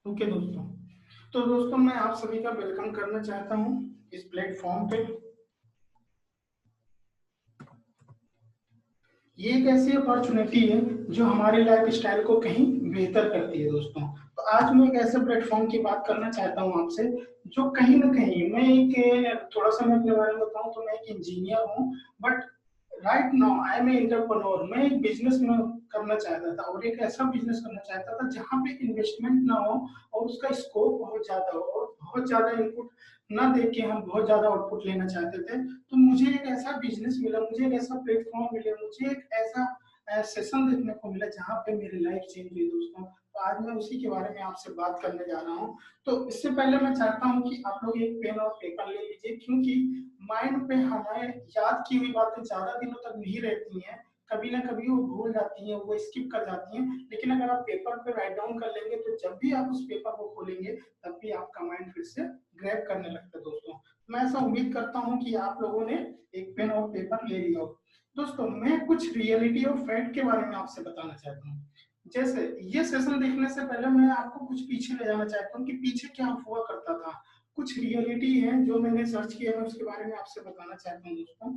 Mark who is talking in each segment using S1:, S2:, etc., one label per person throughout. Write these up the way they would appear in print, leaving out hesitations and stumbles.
S1: Okay दोस्तों, तो दोस्तों मैं आप सभी का वेलकम करना चाहता हूं इस प्लेटफॉर्म पे। ये एक ऐसी अपॉर्चुनिटी है जो हमारे लाइफ स्टाइल को कहीं बेहतर करती है दोस्तों। तो आज मैं एक ऐसे प्लेटफॉर्म की बात करना चाहता हूं आपसे, जो कहीं ना कहीं मैं एक थोड़ा सा मैं अपने बारे में बताऊं तो मैं एक इंजीनियर हूं। But right now I am entrepreneur. मैं एक बिजनेस में करना चाहता था और एक ऐसा बिजनेस करना चाहता था जहां पे इन्वेस्टमेंट ना हो और उसका स्कोप बहुत ज्यादा हो और बहुत ज्यादा इनपुट ना दे के हम बहुत ज्यादा आउटपुट लेना चाहते थे। तो मुझे एक ऐसा बिजनेस मिला, मुझे एक ऐसा प्लेटफॉर्म मिला, मुझे एक ऐसा सेशन देखने को मिला जहाँ पे मेरी लाइफ चेंज हुई दोस्तों। तो आज मैं उसी के बारे में आपसे बात करने जा रहा हूँ। तो इससे पहले मैं चाहता हूँ कि आप लोग एक पेन और पेपर ले लीजिए, क्योंकि माइंड पे हमें याद की हुई बातें ज्यादा दिनों तक नहीं रहती हैं। कभी ना कभी वो भूल जाती हैं, वो स्किप कर जाती हैं। लेकिन अगर आप पेपर पे राइट डाउन कर लेंगे तो जब भी आप उस पेपर को खोलेंगे तब भी आपका माइंड फिर से ग्रैब करने लगता है दोस्तों। मैं ऐसा उम्मीद करता हूं कि आप लोगों ने एक पेन और पेपर ले लिया हो। दोस्तों मैं कुछ रियलिटी और फैक्ट के बारे में आपसे बताना चाहता हूँ। जैसे ये सेशन देखने से पहले मैं आपको कुछ पीछे ले जाना चाहता हूँ कि पीछे क्या हुआ करता था। कुछ रियलिटी है जो मैंने सर्च किया, मैं उसके बारे में आपसे बताना चाहता हूँ दोस्तों।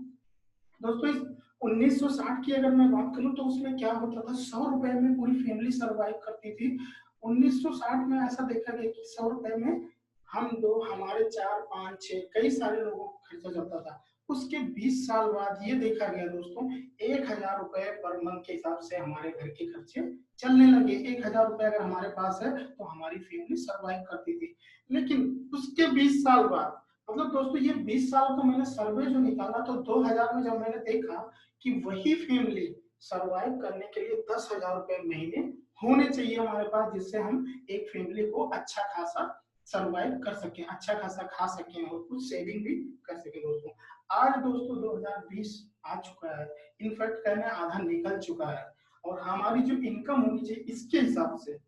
S1: दोस्तों इस 1960 की अगर मैं बात करूं तो उसमें क्या होता था, 100 रुपए में पूरी फैमिली सरवाइव करती थी। 1960 में ऐसा देखा गया कि 100 रुपए में हम दो, हमारे चार पांच छह कई सारे लोगों को खर्चा जाता था। उसके 20 साल बाद ये देखा गया दोस्तों, 1,000 रुपए पर मंथ के हिसाब से हमारे घर के खर्चे चलने लगे। 1,000 रुपए अगर हमारे पास है तो हमारी फैमिली सरवाइव करती थी। लेकिन उसके 20 साल बाद, मतलब दोस्तों ये 20 साल का मैंने सर्वे जो निकाला तो 2000 में जब मैंने देखा कि वही फैमिली सरवाइव करने के लिए 10,000 रुपए महीने होने चाहिए हमारे पास, जिससे हम एक फैमिली को अच्छा खासा सरवाइव कर सकें, अच्छा खासा खा सकें और कुछ सेविंग भी कर सकें दोस्तों। आज दोस्तों 2020 आ चुका है, इनफैक्ट कहने आधा निकल चुका है। और हमारी जो इनकम होनी चाहिए इसके हिसाब से,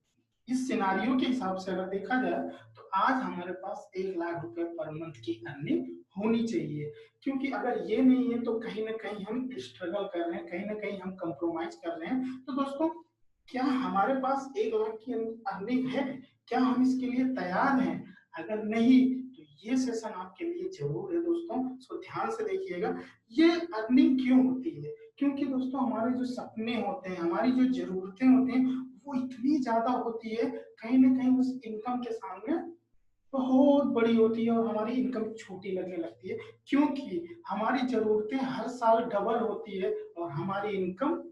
S1: इस सिनारियो के हिसाब से अगर देखा जाए तो आज हमारे पास 1,00,000 रुपए पर मंथ की अर्निंग होनी चाहिए। क्योंकि अगर ये नहीं है तो कहीं ना कहीं हम स्ट्रगल कर रहे हैं, कहीं ना कहीं हम कंप्रोमाइज कर रहे हैं। तो दोस्तों क्या हमारे पास 1,00,000 की अर्निंग है? क्या हम इसके लिए तैयार हैं? अगर नहीं तो ये सेशन आपके लिए जरूर है दोस्तों। सो ध्यान से देखिएगा। ये अर्निंग क्यों होती है? क्योंकि दोस्तों हमारे जो सपने होते हैं, हमारी जो जरूरतें होती हैं, वो इतनी ज्यादा होती है, कहीं ना कहीं उस इनकम के सामने बहुत बड़ी होती है और हमारी इनकम छोटी लगने लगती है। क्योंकि हमारी जरूरतें हर साल डबल होती है और हमारी इनकम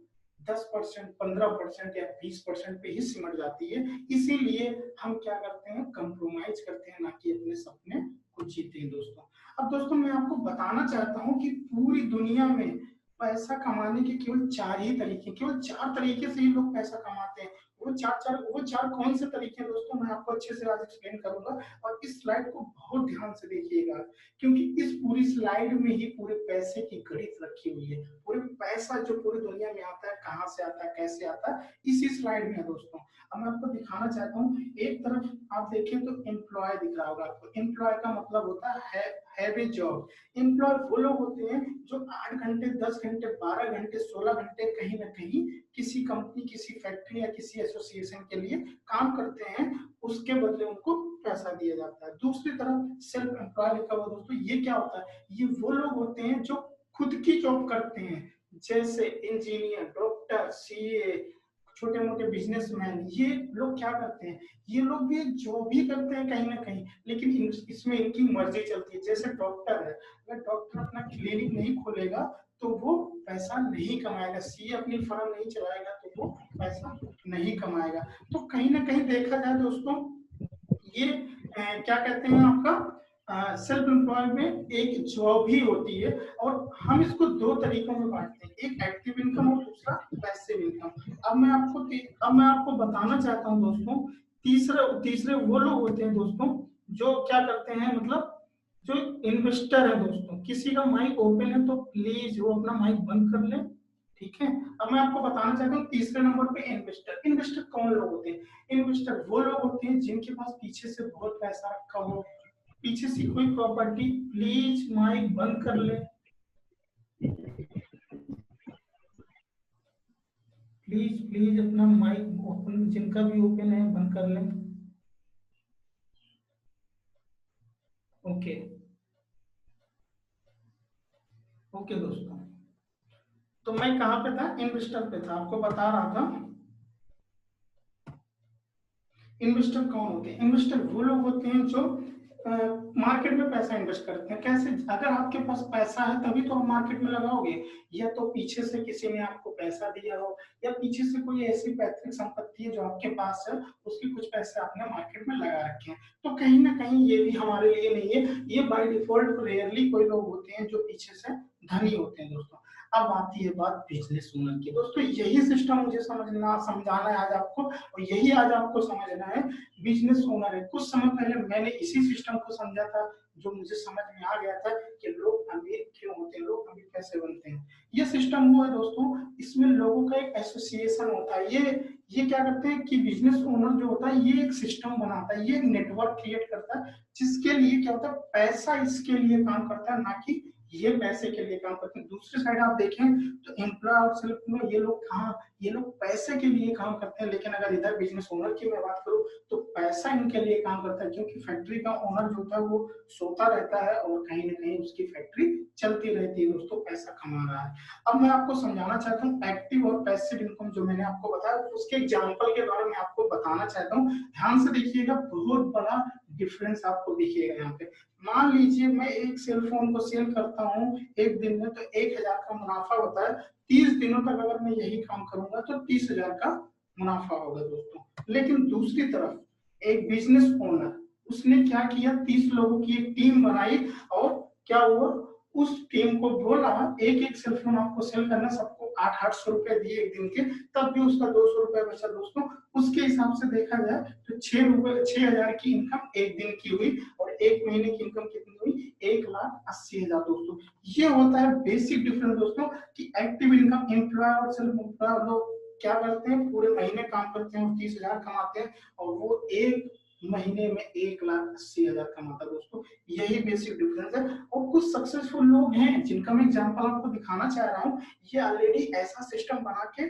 S1: 10%, 15% या 20% पे ही सिमट जाती है। इसीलिए हम क्या करते हैं, कंप्रोमाइज करते हैं, ना कि अपने सपने को जीते हैं दोस्तों। अब दोस्तों मैं आपको बताना चाहता हूँ कि पूरी दुनिया में पैसा कमाने के केवल चार ही तरीके, केवल चार तरीके से ही लोग पैसा कमाते हैं। वो चार कौन से तरीके हैं दोस्तों, मैं आपको अच्छे से आज एक्सप्लेन करूंगा। और इस स्लाइड को बहुत ध्यान से देखिएगा, क्योंकि इस पूरी स्लाइड में ही पूरे पैसे की गणित रखी हुई है। पूरे पैसा जो पूरी दुनिया में आता है, कहाँ से आता है, कैसे आता है, इसी स्लाइड में है दोस्तों। अब मैं आपको दिखाना चाहता हूँ। एक तरफ आप देखें तो एम्प्लॉय दिख रहा होगा आपको। एम्प्लॉय का मतलब होता है हैव ए जॉब। एम्प्लॉय वो लोग होते हैं जो 8 घंटे, 10 घंटे, 12 घंटे, 16 घंटे कहीं ना कहीं किसी कंपनी, किसी फैक्ट्री या किसी एसोसिएशन के लिए काम करते हैं। उसके बदले उनको पैसा दिया जाता है। दूसरी तरफ सेल्फ एम्प्लॉय लिखा हुआ दोस्तों, ये क्या होता है? ये वो लोग होते हैं जो खुद की जॉब करते हैं, जैसे इंजीनियर, डॉक्टर, सीए, छोटे मोटे बिजनेसमैन। ये लोग क्या करते हैं, ये लोग भी जॉब ही करते हैं कहीं ना कहीं, लेकिन इसमें इनकी मर्जी चलती है। जैसे डॉक्टर है, अगर डॉक्टर अपना क्लिनिक नहीं खोलेगा तो वो पैसा नहीं कमाएगा। सीए अपनी फर्म नहीं चलाएगा तो वो पैसा नहीं कमाएगा। तो कहीं ना कहीं देखा जाए दोस्तों, ये क्या कहते हैं आपका, सेल्फ एम्प्लॉय में एक जॉब ही होती है। और हम इसको दो तरीकों में बांटते हैं, एक एक्टिव इनकम और दूसरा पैसिव इनकम। अब मैं आपको बताना चाहता हूं दोस्तों, तीसरे तीसरे वो लोग होते हैं दोस्तों जो क्या करते हैं, मतलब जो इन्वेस्टर है दोस्तों। किसी का माइक ओपन है तो प्लीज वो अपना माइक बंद कर ले, ठीक है। अब मैं आपको बताना चाहता हूँ तीसरे नंबर पे इन्वेस्टर। इन्वेस्टर कौन लोग होते हैं? इन्वेस्टर वो लोग होते हैं जिनके पास पीछे से बहुत पैसा रखा हो, पीछे से कोई प्रॉपर्टी। प्लीज माइक बंद कर ले, प्लीज प्लीज अपना माइक ओपन, जिनका भी ओपन है बंद कर लें। ओके ओके दोस्तों, तो मैं कहाँ पे था, इन्वेस्टर पे था, आपको बता रहा था। इन्वेस्टर कौन होते हैं? इन्वेस्टर वो लोग होते हैं जो मार्केट में पैसा इन्वेस्ट करते हैं। कैसे? अगर आपके पास पैसा है तभी तो आप मार्केट में लगाओगे, या तो पीछे से किसी ने आपको पैसा दिया हो, या पीछे से कोई ऐसी पैतृक संपत्ति है जो आपके पास है, उसकी कुछ पैसे आपने मार्केट में लगा रखे हैं। तो कहीं ना कहीं ये भी हमारे लिए नहीं है, ये बाय डिफॉल्ट रेयरली कोई लोग होते हैं जो पीछे से धनी होते हैं दोस्तों। अब आती है बात बिजनेस ओनर की। दोस्तों यही सिस्टम मुझे समझाना है आज आपको, और यही आज आपको समझना है। बिजनेस ओनर है, कुछ समय पहले मैंने इसी सिस्टम को समझा था, जो मुझे समझ में आ गया था कि लोग अमीर क्यों होते हैं, लोग अमीर कैसे बनते हैं। ये सिस्टम वो है दोस्तों, इसमें लोगों का एक एसोसिएशन होता है। ये क्या करते हैं कि बिजनेस ओनर जो होता है ये एक सिस्टम बनाता है, ये एक नेटवर्क क्रिएट करता है, जिसके लिए क्या होता है, पैसा इसके लिए काम करता है, ना कि ये पैसे के लिए काम करते हैं। दूसरी साइड आप देखें तो एम्प्लॉय और सेल्फ में ये लोग कहाँ, ये लोग पैसे के लिए काम करते हैं। लेकिन अगर इधर बिजनेस ओनर की मैं बात करूं तो पैसा इनके लिए काम करता है, क्योंकि फैक्ट्री का ओनर जो होता है वो सोता रहता है और कहीं ना कहीं उसकी फैक्ट्री चलती रहती है दोस्तों, पैसा कमा रहा है। अब मैं आपको समझाना चाहता हूँ एक्टिव और पैसिव इनकम, जो मैंने आपको बताया उसके एग्जाम्पल के द्वारा मैं आपको बताना चाहता हूँ। ध्यान से देखिएगा, बहुत बड़ा डिफरेंस आपको दिखेगा यहाँ पे। मान लीजिए मैं एक सेल फोन को सेल करता हूँ एक दिन में, तो 1,000 का मुनाफा होता है। 30 दिनों तक अगर मैं यही काम करूंगा तो 30,000 का मुनाफा होगा दोस्तों। लेकिन दूसरी तरफ एक बिजनेस ओनर, उसने क्या किया, 30 लोगों की एक टीम बनाई, और क्या हुआ, उस टीम को बोला एक एक सेलफोन आपको सेल करना, सबको 800 रुपए दिए एक दिन के, तब भी उसका 200 रुपए बचा दोस्तों। उसके हिसाब से देखा जाए तो 6,000 की इनकम एक दिन की हुई, और एक महीने की इनकम कितनी हुई, 1,80,000 दोस्तों। ये होता है बेसिक डिफरेंस दोस्तों, कि एक्टिव इनकम एम्प्लॉय और सेल्फ एम्प्लॉय लोग क्या करते हैं, पूरे महीने काम करते हैं और 30,000 कमाते हैं, और वो एक महीने में 1,80,000 कमाता है दोस्तों। यही बेसिक डिफरेंस है। और कुछ सक्सेसफुल लोग हैं जिनका मैं एग्जांपल आपको दिखाना चाह रहा हूँ, ये ऑलरेडी ऐसा सिस्टम बना के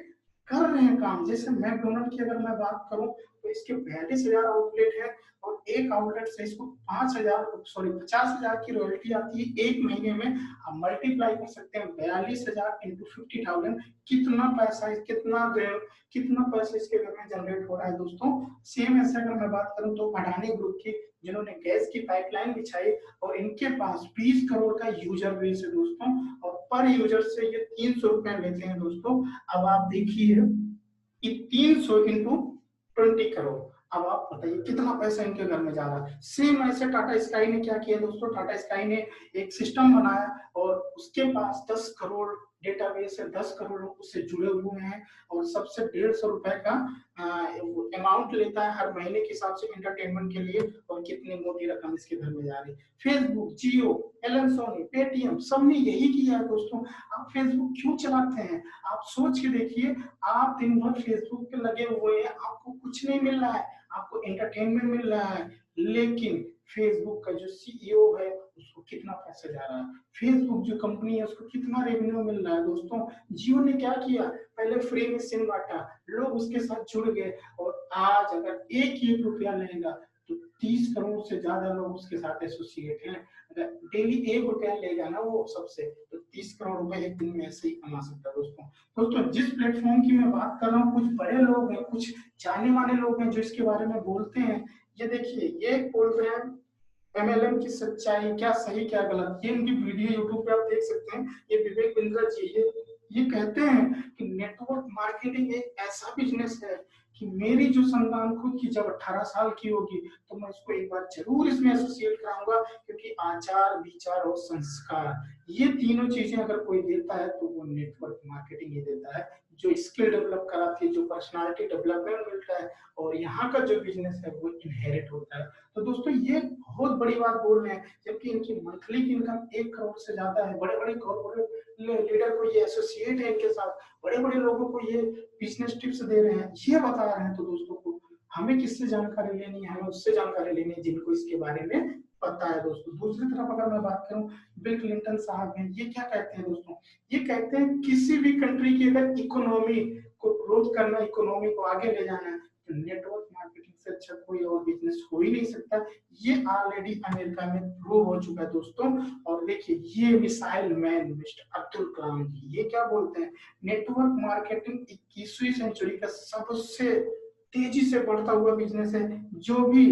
S1: कर रहे हैं काम। जैसे मैकडोनल्ड की अगर मैं बात करूं तो इसके 42,000 आउटलेट है, और एक आउटलेट से इसको 50,000 की रॉयल्टी आती है एक महीने में। आप मल्टीप्लाई कर सकते हैं 42,000 इंटू 50,000, कितना पैसा, कितना पैसा इसके घर में जनरेट हो रहा है दोस्तों। सेम ऐसे अगर मैं बात करूं तो अडानी ग्रुप की, जिन्होंने गैस की पाइपलाइन बिछाई, और इनके पास 20 करोड़ का यूजर बेस है दोस्तों, और पर यूजर से ये 300 रुपए लेते हैं दोस्तों। अब आप देखिए कि 300 इंटू 20 करोड़, अब आप बताइए कितना पैसा इनके घर में जा रहा है। सेम ऐसे टाटा स्काई ने क्या किया दोस्तों, टाटा स्काई ने एक सिस्टम बनाया, और उसके पास 10 करोड़ डेटाबेस है, 10 करोड़ लोग उससे जुड़े हुए हैं, और सबसे 150 रुपए का अमाउंट लेता है हर महीने के हिसाब से एंटरटेनमेंट के लिए, और कितनी मोटी रकम इसके घर में जा रही है। फेसबुक, जियो, एलन सोनी, पेटीएम, सबने यही किया है दोस्तों। आप फेसबुक क्यों चलाते हैं? आप सोच के देखिए, आप दिन भर फेसबुक पे लगे हुए हैं, आपको कुछ नहीं मिल रहा है, आपको एंटरटेनमेंट मिल रहा है, लेकिन फेसबुक का जो सीईओ है उसको कितना पैसा जा रहा है, फेसबुक जो कंपनी है उसको कितना रेवेन्यू मिल रहा है दोस्तों। जियो ने क्या किया, पहले फ्री में सिम बांटा, लोग उसके साथ जुड़ गए, और आज अगर एक एक रुपया लेगा तो 30 करोड़ से ज्यादा लोग उसके साथ एसोसिएट हैं। अगर डेली 1 रुपया लेगा ना वो सबसे, तो 30 करोड़ रुपए एक दिन में ऐसे ही कमा सकता है दोस्तों। दोस्तों जिस प्लेटफॉर्म की मैं बात कर रहा हूँ, कुछ बड़े लोग हैं, कुछ जाने माने लोग हैं जो इसके बारे में बोलते हैं। ये देखिए, ये बोल रहे हैं एमएलएम की सच्चाई, क्या सही क्या गलत, ये इनकी वीडियो यूट्यूब पे आप देख सकते हैं। ये विवेक बिंद्रा जी, ये कहते हैं कि नेटवर्क मार्केटिंग एक ऐसा बिजनेस है कि मेरी जो संतान खुद की जब 18 साल की होगी तो मैं उसको एक बार जरूर इसमें एसोसिएट कराऊंगा, क्योंकि आचार विचार और संस्कार, ये तीनों चीजें अगर कोई देता है तो वो नेटवर्क मार्केटिंग ही देता है, जो स्किल डेवलप कराती है, जो पर्सनालिटी डेवलपमेंट मिलता है, और यहाँ का जो बिजनेस है वो इनहेरिट होता है। तो दोस्तों ये बहुत बड़ी बात बोल रहे हैं, जबकि इनकी मंथली की इनकम 1 करोड़ से ज्यादा है। बड़े बड़े कॉर्पोरेट लीडर को ये एसोसिएट है इनके साथ, बड़े बड़े लोगों को ये बिजनेस टिप्स दे रहे हैं, ये बता रहे हैं। तो दोस्तों को हमें किससे जानकारी लेनी है, हमें उससे जानकारी लेनी है जिनको इसके बारे में पता है दोस्तों। दूसरी तरफ अगर मैं बात करूं, बिल क्लिंटन साहब हैं, ये क्या कहते हैं दोस्तों, ये कहते हैं किसी भी कंट्री की अगर इकोनॉमी को ग्रोथ करना, इकोनॉमी को आगे ले जाना है, तो नेटवर्क मार्केटिंग इससे अच्छा कोई और बिजनेस हो ही नहीं सकता। ये ऑलरेडी अमेरिका में प्रूव हो चुका है दोस्तों। और देखिए ये missile man mister Abdul Kalam जी, ये क्या बोलते हैं, नेटवर्क मार्केटिंग 21वीं सेंचुरी का सबसे तेजी से बढ़ता हुआ बिजनेस है। जो भी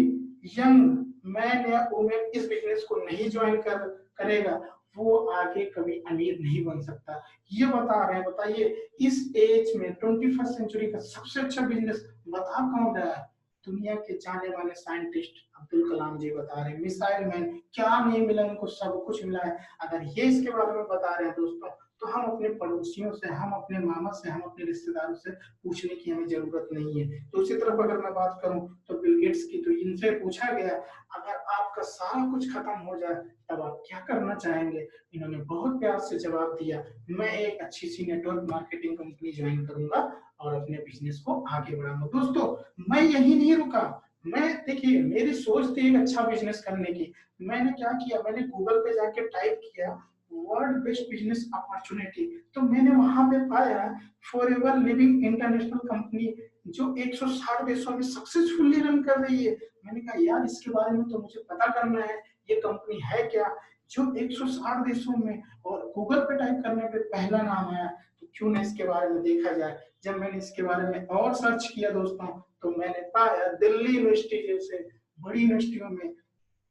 S1: यंग मैन या वुमेन इस बिजनेस को नहीं ज्वाइन करेगा वो आगे कभी अमीर नहीं बन सकता। ये बता रहे हैं, बताइए इस एज में 21st सेंचुरी का सबसे अच्छा बिजनेस बता कौन रहा है, दुनिया के जाने माने साइंटिस्ट अब्दुल कलाम जी बता रहे हैं। मिसाइल मैन, क्या नहीं मिला उनको, सब कुछ मिला है। अगर ये इसके बारे में बता रहे हैं दोस्तों, तो हम अपने पड़ोसियों से, हम अपने मामा से, हम अपने रिश्तेदारों से पूछने की हमें जरूरत नहीं है। दूसरी तरफ अगर मैं बात करूं तो बिल गेट्स की, तो इनसे पूछा गया अगर आपका सारा कुछ खत्म हो जाए तब आप क्या करना चाहेंगे। इन्होंने बहुत प्यार से जवाब दिया, मैं एक अच्छी सी नेटवर्क मार्केटिंग कंपनी ज्वाइन करूंगा और अपने बिजनेस को आगे बढ़ाऊंगा। दोस्तों मैं यही नहीं रुका, मैं देखिए मेरी सोच थी एक अच्छा बिजनेस करने की। मैंने क्या किया, मैंने गूगल पे जाके टाइप किया वर्ल्ड बेस्ट बिजनेस अपॉर्चुनिटी, तो मैंने वहां पे पाया फॉरएवर लिविंग इंटरनेशनल कंपनी जो 160 देशों में सक्सेसफुली रन कर रही है। मैंने कहा यार इसके बारे में तो मुझे पता करना है, ये कंपनी है क्या जो 160 देशों में, और गूगल पे टाइप करने पे पहला नाम आया, तो क्यों ना इसके बारे में देखा जाए। जब मैंने इसके बारे में और सर्च किया दोस्तों, तो मैंने पाया दिल्ली यूनिवर्सिटी जैसे बड़ी यूनिवर्सिटियों में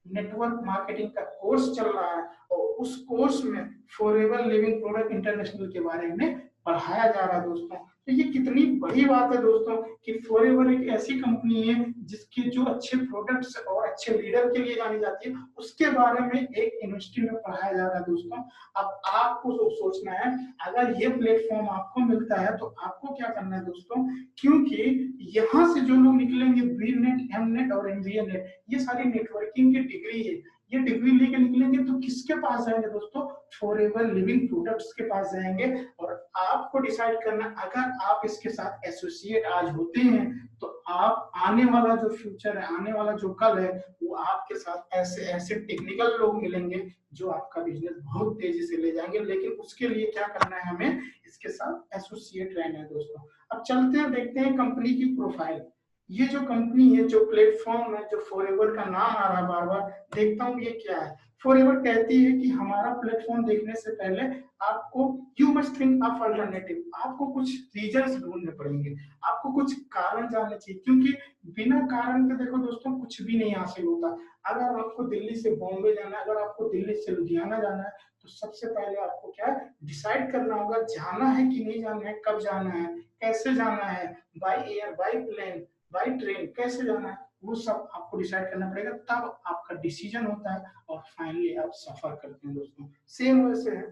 S1: नेटवर्क मार्केटिंग का कोर्स चल रहा है, और उस कोर्स में फॉरएवर लिविंग प्रोडक्ट इंटरनेशनल के बारे में पढ़ाया जा रहा है दोस्तों। तो ये कितनी बड़ी बात है दोस्तों कि फॉरएवर एक ऐसी कंपनी है जिसके जो अच्छे प्रोडक्ट्स और अच्छे लीडर के लिए जानी जाती है, उसके बारे में एक यूनिवर्सिटी में पढ़ाया जा रहा है दोस्तों। अब आपको सोचना है, अगर ये प्लेटफॉर्म आपको मिलता है तो आपको क्या करना है दोस्तों, क्योंकि यहाँ से जो लोग निकलेंगे बीनेट, एमनेट और एमबीए नेट, ये सारी नेटवर्किंग की डिग्री है। ये डिग्री लेके निकलेंगे तो किसके पास जाएंगे दोस्तों, फॉरएवर लिविंग प्रोडक्ट्स के पास जाएंगे। और आपको डिसाइड करना, अगर आप इसके साथ एसोसिएट आज होते हैं तो आप आने वाला जो फ्यूचर है, आने वाला जो कल है, वो आपके साथ ऐसे ऐसे टेक्निकल लोग मिलेंगे जो आपका बिजनेस बहुत तेजी से ले जाएंगे। लेकिन उसके लिए क्या करना है, हमें इसके साथ एसोसिएट रहना है दोस्तों। अब चलते हैं देखते हैं कंपनी की प्रोफाइल। ये जो कंपनी है, जो प्लेटफॉर्म है, जो फॉरएवर का नाम आ रहा है बार बार, देखता हूँ ये क्या है। फॉरएवर कहती है कि हमारा प्लेटफॉर्म देखने से पहले आपको you must think of alternative, आपको कुछ रीजंस ढूंढने पड़ेंगे, आपको कुछ कारण जानने चाहिए, क्योंकि बिना कारण के देखो दोस्तों कुछ भी नहीं हासिल होता। अगर आपको दिल्ली से बॉम्बे जाना है, अगर आपको दिल्ली से लुधियाना जाना है, तो सबसे पहले आपको क्या है, डिसाइड करना होगा जाना है कि नहीं जाना है, कब जाना है, कैसे जाना है, by air, by plane, by train, कैसे जाना है, वो सब आपको डिसाइड करना पड़ेगा, तब आपका डिसीजन होता है और फाइनली आप सफर करते हैं दोस्तों। सेम वैसे है,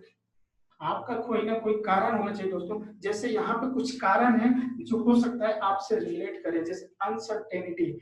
S1: आपका कोई ना कोई कारण होना चाहिए दोस्तों। जैसे यहाँ पे कुछ कारण है जो हो सकता है आपसे रिलेट करे, जैसे अनसर्टेनिटी,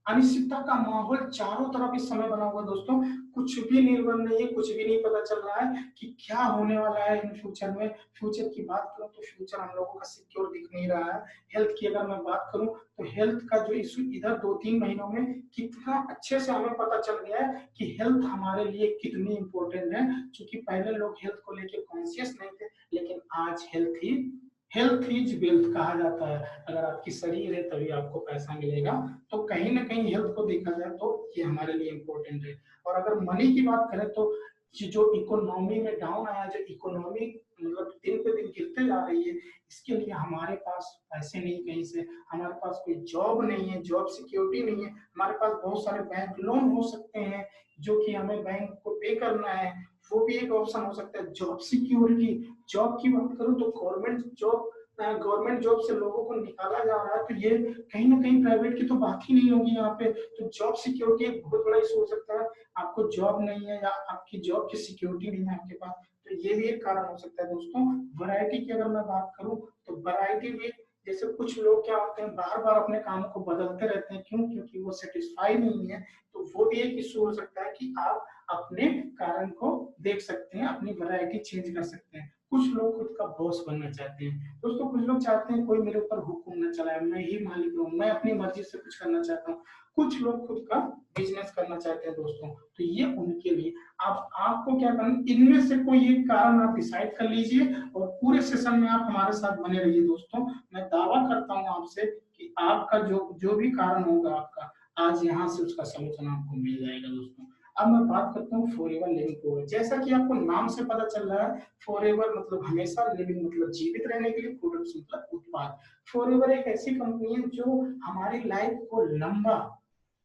S1: अनिश्चितता का माहौल चारों तरफ इस समय बना हुआ दोस्तों। कुछ भी निर्भर नहीं है, कुछ भी नहीं पता चल रहा है कि क्या होने वाला है इन फ्यूचर में। फ्यूचर की बात करूं तो फ्यूचर हम लोगों का सिक्योर दिख नहीं रहा है। हेल्थ की अगर मैं बात करूं तो हेल्थ का जो इशू इधर 2-3 महीनों में कितना अच्छे से हमें पता चल गया है कि हेल्थ हमारे लिए कितनी इंपॉर्टेंट है। क्योंकि पहले लोग हेल्थ को लेकर कॉन्शियस नहीं थे, लेकिन आज हेल्थ इज वेल्थ कहा जाता है। अगर आपकी शरीर है तभी आपको पैसा मिलेगा, तो कहीं ना कहीं हेल्थ को देखा जाए तो ये हमारे लिए इम्पोर्टेंट है। और अगर मनी की बात करें तो जो इकोनॉमी में डाउन आया, जो इकोनॉमी मतलब दिन पे दिन गिरते जा रही है, इसके लिए हमारे पास पैसे नहीं कहीं से, हमारे पास कोई जॉब नहीं है, जॉब सिक्योरिटी नहीं है। हमारे पास बहुत सारे बैंक लोन हो सकते हैं जो कि हमें बैंक को पे करना है, वो भी एक ऑप्शन हो सकता है। जॉब सिक्योरिटी, जॉब की बात करूं तो गवर्नमेंट जॉब से लोगों को निकाला जा रहा है, तो ये कहीं ना कहीं प्राइवेट की तो बात ही नहीं होगी यहाँ पे। तो जॉब सिक्योरिटी एक बहुत बड़ा इशू हो सकता है। आपको जॉब नहीं है या आपकी जॉब की सिक्योरिटी नहीं है आपके पास, तो ये भी एक कारण हो सकता है दोस्तों। वैरायटी की अगर मैं बात करूं तो वैरायटी भी, जैसे कुछ लोग क्या होते हैं बार बार अपने काम को बदलते रहते हैं, क्यों, क्योंकि वो सेटिस्फाई नहीं है। तो वो भी एक इशू हो सकता है कि आप अपने कारण को देख सकते हैं, अपनी वैरायटी चेंज कर सकते हैं। कुछ लोग खुद का बॉस बनना चाहते हैं दोस्तों, कुछ लोग चाहते हैं कोई मेरे ऊपर हुक्म न चलाए, मैं ही मालिक हूँ, मैं अपनी मर्जी से कुछ करना चाहता हूँ। कुछ लोग खुद का बिजनेस करना चाहते हैं दोस्तों, तो ये उनके लिए। आप आपको क्या करना, इनमें से कोई एक कारण आप डिसाइड कर लीजिए और पूरे सेशन में आप हमारे साथ बने रहिए दोस्तों। मैं दावा करता हूँ आपसे कि आपका जो जो भी कारण होगा, आपका आज यहाँ से उसका सॉल्यूशन आपको मिल जाएगा दोस्तों। अब मैं बात करता हूँ फॉरएवर लिविंग प्रोडक्ट। जैसा कि आपको नाम से पता चल रहा है, फॉरएवर मतलब हमेशा, लिविंग मतलब जीवित रहने के लिए, प्रोडक्ट्स मतलब उत्पाद। फॉरएवर एक ऐसी कंपनी है जो हमारी लाइफ को लंबा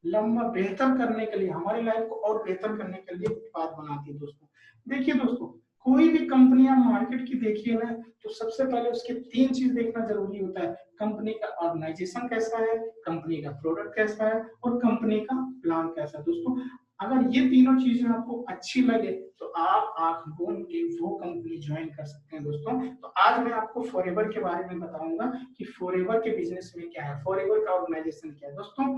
S1: लंबा बेहतर करने के लिए, हमारी लाइफ को और बेहतर करने के लिए उत्पाद बनाती है दोस्तों। देखिए दोस्तों, कोई भी कंपनी आप मार्केट की देखिए ना, तो सबसे पहले उसके तीन चीज देखना जरूरी होता है। कंपनी का ऑर्गेनाइजेशन कैसा है, कंपनी का प्रोडक्ट कैसा है, और कंपनी का प्लान कैसा है दोस्तों। अगर ये तीनों चीजें आपको अच्छी लगे तो आप आंख मूंद के वो कंपनी ज्वाइन कर सकते हैं दोस्तों। तो आज मैं आपको फॉरएवर के बारे में बताऊंगा कि फॉरएवर के बिजनेस में क्या है, फॉरएवर का ऑर्गेनाइजेशन क्या है दोस्तों।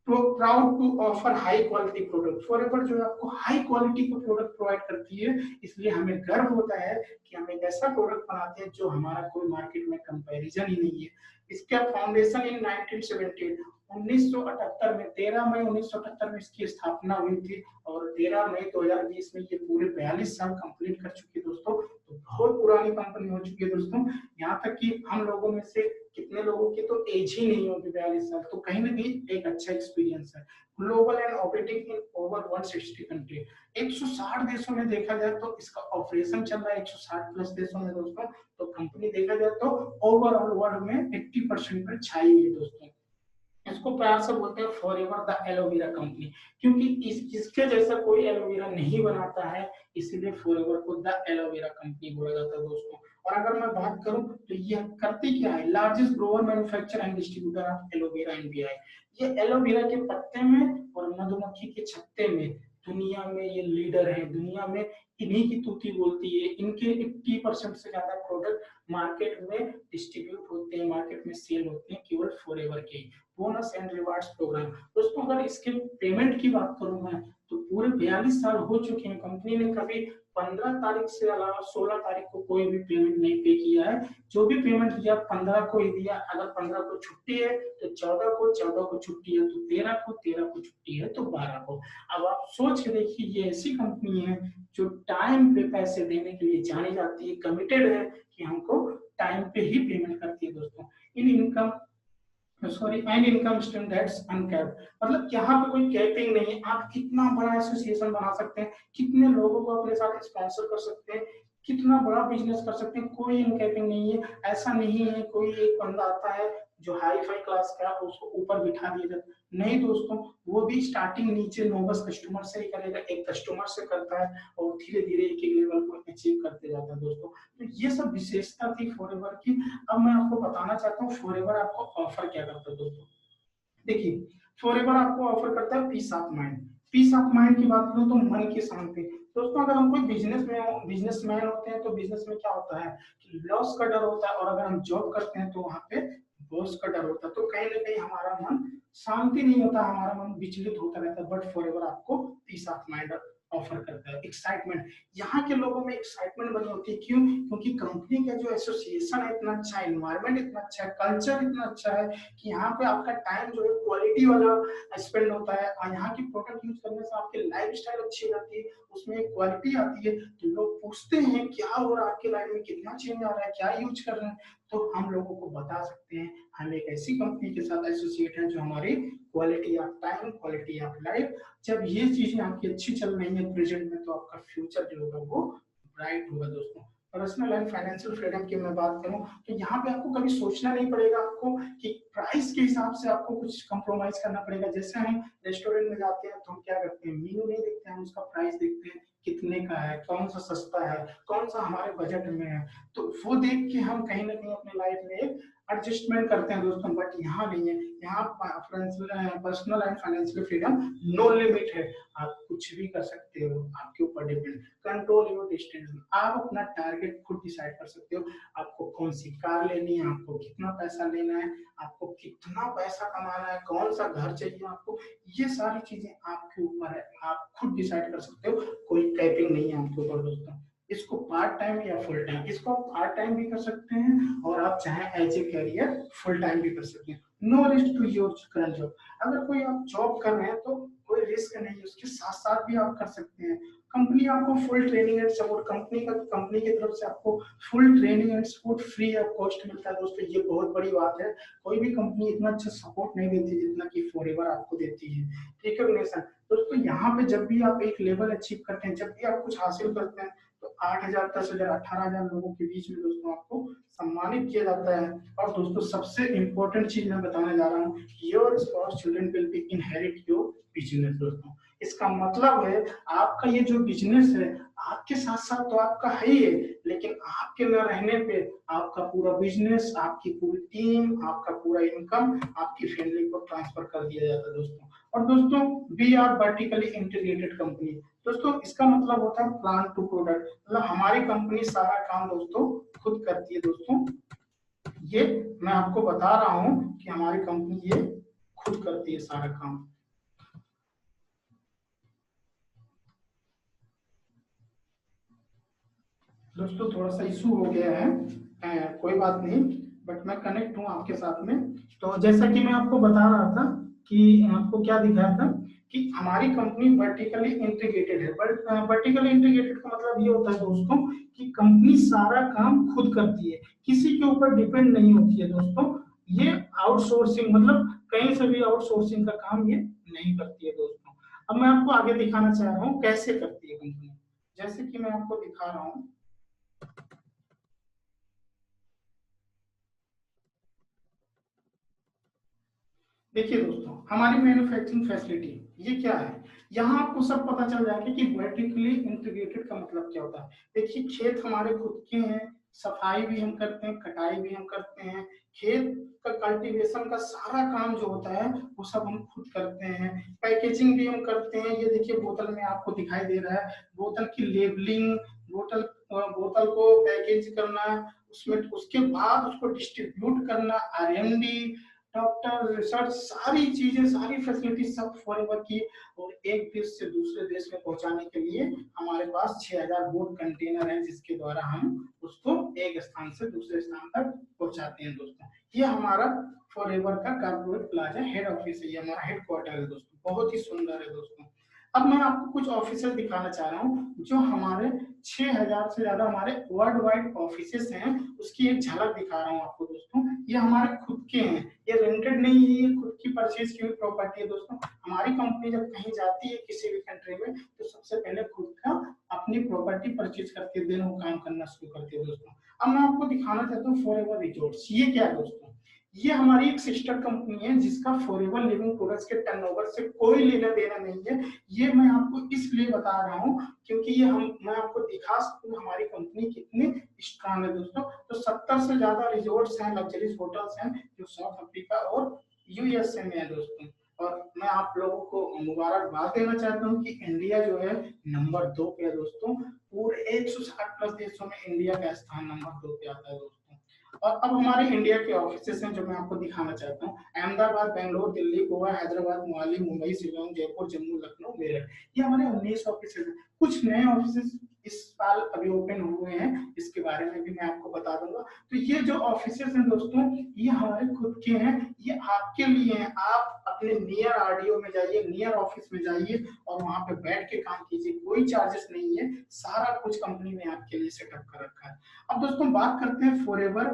S1: Proud to offer high quality product. Forever जो है आपको हाई क्वालिटी का प्रोडक्ट प्रोवाइड करती है, इसलिए हमें गर्व होता है कि हम एक ऐसा प्रोडक्ट बनाते हैं जो हमारा कोई मार्केट में कंपैरिजन ही नहीं है। इसका फाउंडेशन इन 1978 1978 में 13 मई 1978 में इसकी स्थापना हुई थी, और 13 मई 2020 में ये पूरे 42 साल कंप्लीट कर चुकी है दोस्तों। तो बहुत पुरानी कंपनी हो चुकी है दोस्तों। यहाँ तक कि हम लोगों में से कितने लोगों की तो एज ही नहीं होगी 42 साल, तो कहीं ना कहीं एक अच्छा एक्सपीरियंस है। Global and operating in over 160 country, 160 देशों में देखा जाए तो इसका ऑपरेशन चल रहा है 160 प्लस देशों में दोस्तों। तो कंपनी देखा जाए तो ओवरऑल वर्ल्ड में 80% पर छाई हुई है दोस्तों। इसको प्यार से बोलते हैं फॉरएवर द एलोवेरा कंपनी, क्योंकि इसके जैसा कोई एलोवेरा नहीं बनाता है, इसीलिए फॉरएवर को द एलोवेरा कंपनी बोला जाता है दोस्तों। और अगर मैं बात करूं तो यह करती क्या है, largest Grover manufacture and distributor of aloe vera India है। ये एलोवेरा के पत्ते में और मधुमक्खी के छत्ते में दुनिया में ये लीडर है, दुनिया में इन्हीं की तूती बोलती है। इनके 80% से ज्यादा प्रोडक्ट मार्केट में डिस्ट्रीब्यूट होते हैं, मार्केट में सेल होते हैं केवल फॉरएवर के। बोनस एंड रिवार्ड्स प्रोग्राम दोस्तों, अगर इसके पेमेंट की बात करूं मैं, तो पूरे 42 साल हो चुके हैं, कंपनी ने कभी 15 तारीख से अलावा 16 तारीख को कोई भी पेमेंट नहीं पे किया है। जो भी पेमेंट दिया 15 को ही दिया। अगर 15 को छुट्टी है तो 14 को, 14 को छुट्टी है तो 13 को, 13 को छुट्टी है तो 12 को। अब आप सोच के देखिए, ये ऐसी कंपनी है जो टाइम पे पैसे देने के लिए जानी जाती है, कमिटेड है कि हमको टाइम पे ही पेमेंट करती है दोस्तों। इन income sorry and income stream that's uncapped, मतलब यहाँ पे कोई कैपिंग नहीं है। आप कितना बड़ा एसोसिएशन बना सकते हैं, कितने लोगों को अपने साथ स्पॉन्सर कर सकते हैं, कितना बड़ा बिजनेस कर सकते हैं, कोई इनकैपिंग नहीं है। ऐसा नहीं है कोई एक बंदा आता है जो हाई फाई क्लास का, उसको ऊपर बिठा दिया जाता, नहीं दोस्तों। वो भी स्टार्टिंग नीचे नोबस कस्टमर से ही करेगा, एक कस्टमर से करता है और धीरे धीरे एक एक लेवल को अचीव करते जाता है दोस्तों। तो ये सब विशेषता थी फॉरएवर की। अब मैं आपको बताना चाहता हूँ फॉरएवर आपको ऑफर क्या करता है दोस्तों। देखिए, फॉरएवर आपको ऑफर करता है peace of mind. Peace of mind की बात करूं तो मन की शांति दोस्तों। अगर हम कोई बिजनेसमैन होते हैं तो बिजनेस में क्या होता है कि लॉस का डर होता है, और अगर हम जॉब करते हैं तो वहां पे बॉस का डर होता है। तो कहीं ना कहीं हमारा मन शांति नहीं होता, हमारा मन विचलित होता रहता है। बट फॉरएवर आपको पीस ऑफ माइंड ऑफर करता है। एक्साइटमेंट, यहाँ के लोगों में एक्साइटमेंट बनी होती है, क्यों? क्योंकि कंपनी का जो एसोसिएशन है इतना अच्छा है, एनवायरमेंट इतना अच्छा है, कल्चर इतना अच्छा है कि यहाँ पे आपका टाइम जो है क्वालिटी वाला स्पेंड होता है, और यहाँ की प्रोडक्ट यूज करने से आपकी लाइफ स्टाइल अच्छी रहती है, उसमें एक क्वालिटी आती है। तो लोग पूछते हैं क्या हो रहा है आपकी लाइफ में, कितना चेंज आ रहा है, क्या यूज कर रहे हैं, तो हम लोगों को बता सकते हैं। हम एक ऐसी कंपनी के साथ एसोसिएट हैं जो हमारी quality of time, quality of life, जब ये चीजें आपकी अच्छी चल रही है प्रेजेंट में, तो आपका फ्यूचर जो होगा वो ब्राइट होगा दोस्तों। पर्सनल एंड फाइनेंशियल फ्रीडम की मैं बात करूं तो यहाँ पे आपको कभी सोचना नहीं पड़ेगा आपको कि प्राइस के हिसाब से आपको कुछ कंप्रोमाइज करना पड़ेगा। जैसे हम रेस्टोरेंट में जाते हैं तो हम क्या करते हैं, मेनू नहीं देखते हैं, हम उसका प्राइस देखते हैं कितने का है, कौन सा सस्ता है, कौन सा हमारे बजट में है। तो वो देख के हम कहीं ना कहीं अपने लाइफ में एक एडजस्टमेंट करते हैं दोस्तों। बट यहाँ नहीं है, यहाँ personal and financial freedom no limit है। आप कुछ भी कर सकते हो, आपके ऊपर डिपेंड। कंट्रोल योर डिस्टेंस, आप अपना टारगेट खुद डिसाइड कर सकते हो। आपको कौन सी कार लेनी है, आपको कितना पैसा लेना है, आपको कितना पैसा कमाना है, कौन सा घर चाहिए आपको, ये सारी चीजें आपके ऊपर है, आप खुद डिसाइड कर सकते हो। कोई कैपिंग नहीं है आपके ऊपर दोस्तों। इसको पार्ट टाइम या फुल टाइम, इसको आप पार्ट टाइम भी कर सकते हैं और आप चाहे as a career full time भी कर सकते हैं। No risk to your current job, अगर कोई आप जॉब कर रहे हैं तो कोई रिस्क नहीं है, उसके साथ साथ भी आप कर सकते हैं। कंपनी कंपनी आपको full training and support, company की तरफ से आपको full training and support free of cost मिलता है दोस्तों। ये बहुत बड़ी बात है, कोई भी कंपनी इतना अच्छा सपोर्ट नहीं देती जितना कि फॉरएवर आपको देती है। ठीक है दोस्तों, यहाँ पे जब भी आप एक लेवल अचीव करते हैं, जब भी आप कुछ हासिल करते हैं, तो 8,000, 10,000, 18,000 लोगों के बीच में दोस्तों आपको सम्मानित किया जाता है। और दोस्तों सबसे इंपॉर्टेंट चीज मैं बताने जा रहा हूँ, your spouse children will be inherit your business. दोस्तों इसका मतलब है आपका ये जो बिजनेस है आपके साथ साथ तो आपका है ही है, लेकिन आपके न रहने पे आपका पूरा बिजनेस, आपकी पूरी टीम, आपका पूरा इनकम आपकी फैमिली को ट्रांसफर कर दिया जाता है दोस्तों। और दोस्तों we are vertically integrated company. दोस्तों इसका मतलब होता है प्लांट टू प्रोडक्ट, मतलब हमारी कंपनी सारा काम दोस्तों खुद करती है दोस्तों। ये मैं आपको बता रहा हूँ कि हमारी कंपनी ये खुद करती है सारा काम। दोस्तों थोड़ा सा इशू हो गया है, कोई बात नहीं, बट मैं कनेक्ट हूँ आपके साथ में। तो जैसा कि मैं आपको बता रहा था कि आपको क्या दिखाया था कि हमारी कंपनी वर्टिकली इंटीग्रेटेड है। वर्टिकली इंटीग्रेटेड का मतलब ये होता है दोस्तों कि कंपनी सारा काम खुद करती है, किसी के ऊपर डिपेंड नहीं होती है दोस्तों। ये आउटसोर्सिंग मतलब कहीं से भी आउटसोर्सिंग का काम ये नहीं करती है दोस्तों। अब मैं आपको आगे दिखाना चाह रहा हूँ कैसे करती है कंपनी, जैसे कि मैं आपको दिखा रहा हूँ। देखिए दोस्तों हमारी मैन्युफैक्चरिंग फैसिलिटी ये क्या है, यहाँ आपको सब पता चल जाएगा कि वर्टिकली इंटीग्रेटेड का मतलब क्या होता है। देखिए खेत हमारे खुद के हैं, सफाई भी हम करते हैं, कटाई भी हम करते हैं, खेत का कल्टीवेशन का सारा काम जो होता है वो सब हम खुद करते हैं। पैकेजिंग भी हम करते हैं, ये देखिए बोतल में आपको दिखाई दे रहा है, बोतल की लेबलिंग, बोतल को पैकेज करना, उसमें उसके बाद उसको डिस्ट्रीब्यूट करना, R&D, डॉक्टर, रिसर्च, सारी चीजें, सारी फैसिलिटी सब फॉरएवर की। और एक देश से दूसरे देश में पहुंचाने के लिए हमारे पास 6,000 बोट कंटेनर हैं, जिसके द्वारा हम उसको एक स्थान से दूसरे स्थान तक पहुंचाते हैं दोस्तों। ये हमारा फॉरएवर का कॉर्पोरेट प्लाजा हेड ऑफिस है, ये हमारा हेडक्वार्टर है दोस्तों, बहुत ही सुंदर है दोस्तों। अब मैं आपको कुछ ऑफिसेस दिखाना चाह रहा हूँ जो हमारे 6,000 से ज्यादा हमारे वर्ल्ड वाइड ऑफिसेस हैं, उसकी एक झलक दिखा रहा हूँ आपको दोस्तों। ये हमारे खुद के हैं, ये रेंटेड नहीं है, ये खुद की परचेज की हुई प्रॉपर्टी है दोस्तों। हमारी कंपनी जब कहीं जाती है किसी भी कंट्री में तो सबसे पहले खुद का अपनी प्रॉपर्टी परचेज करके देन वो काम करना शुरू करती है दोस्तों। अब मैं आपको दिखाना चाहता हूँ फॉरएवर रिजॉर्ट्स, ये क्या है दोस्तों, ये हमारी एक सिस्टर कंपनी है जिसका फॉरएवर लिविंग प्रोडक्ट्स के टर्नओवर से कोई लेना देना नहीं है। ये मैं आपको इसलिए बता रहा हूँ क्योंकि ये मैं आपको दिखा सकूँ हमारी कंपनी कितनी स्ट्रांग है दोस्तों। तो 70 से ज्यादा रिजॉर्ट्स हैं, लग्जरीज होटल्स हैं जो साउथ अफ्रीका और यूएसए में है दोस्तों। और मैं आप लोगों को मुबारकबाद देना चाहता हूँ कि इंडिया जो है नंबर 2 पे है दोस्तों। पूरे 160 प्लस देशों में इंडिया का स्थान नंबर 2 पे आता है दोस्तों। और अब हमारे इंडिया के ऑफिसेस हैं जो मैं आपको दिखाना चाहता हूँ। अहमदाबाद, बेंगलोर, दिल्ली, गोवा, हैदराबाद, मोहाली, मुंबई, शिलोंग, जयपुर, जम्मू, लखनऊ, मेरठ, ये हमारे 19 ऑफिसेस हैं। कुछ नए ऑफिसेस इस साल अभी ओपन हुए हैं, इसके बारे में भी मैं आपको बता दूंगा। तो ये जो ऑफिसेस हैं दोस्तों ये हमारे खुद के हैं, ये आपके लिए हैं। आप अपने नियर आरडीओ में जाइए, नियर ऑफिस में जाइए और वहां पे बैठ के काम कीजिए, कोई चार्जेस नहीं है, सारा कुछ कंपनी ने आपके लिए सेटअप कर रखा है। अब दोस्तों बात करते हैं फॉरएवर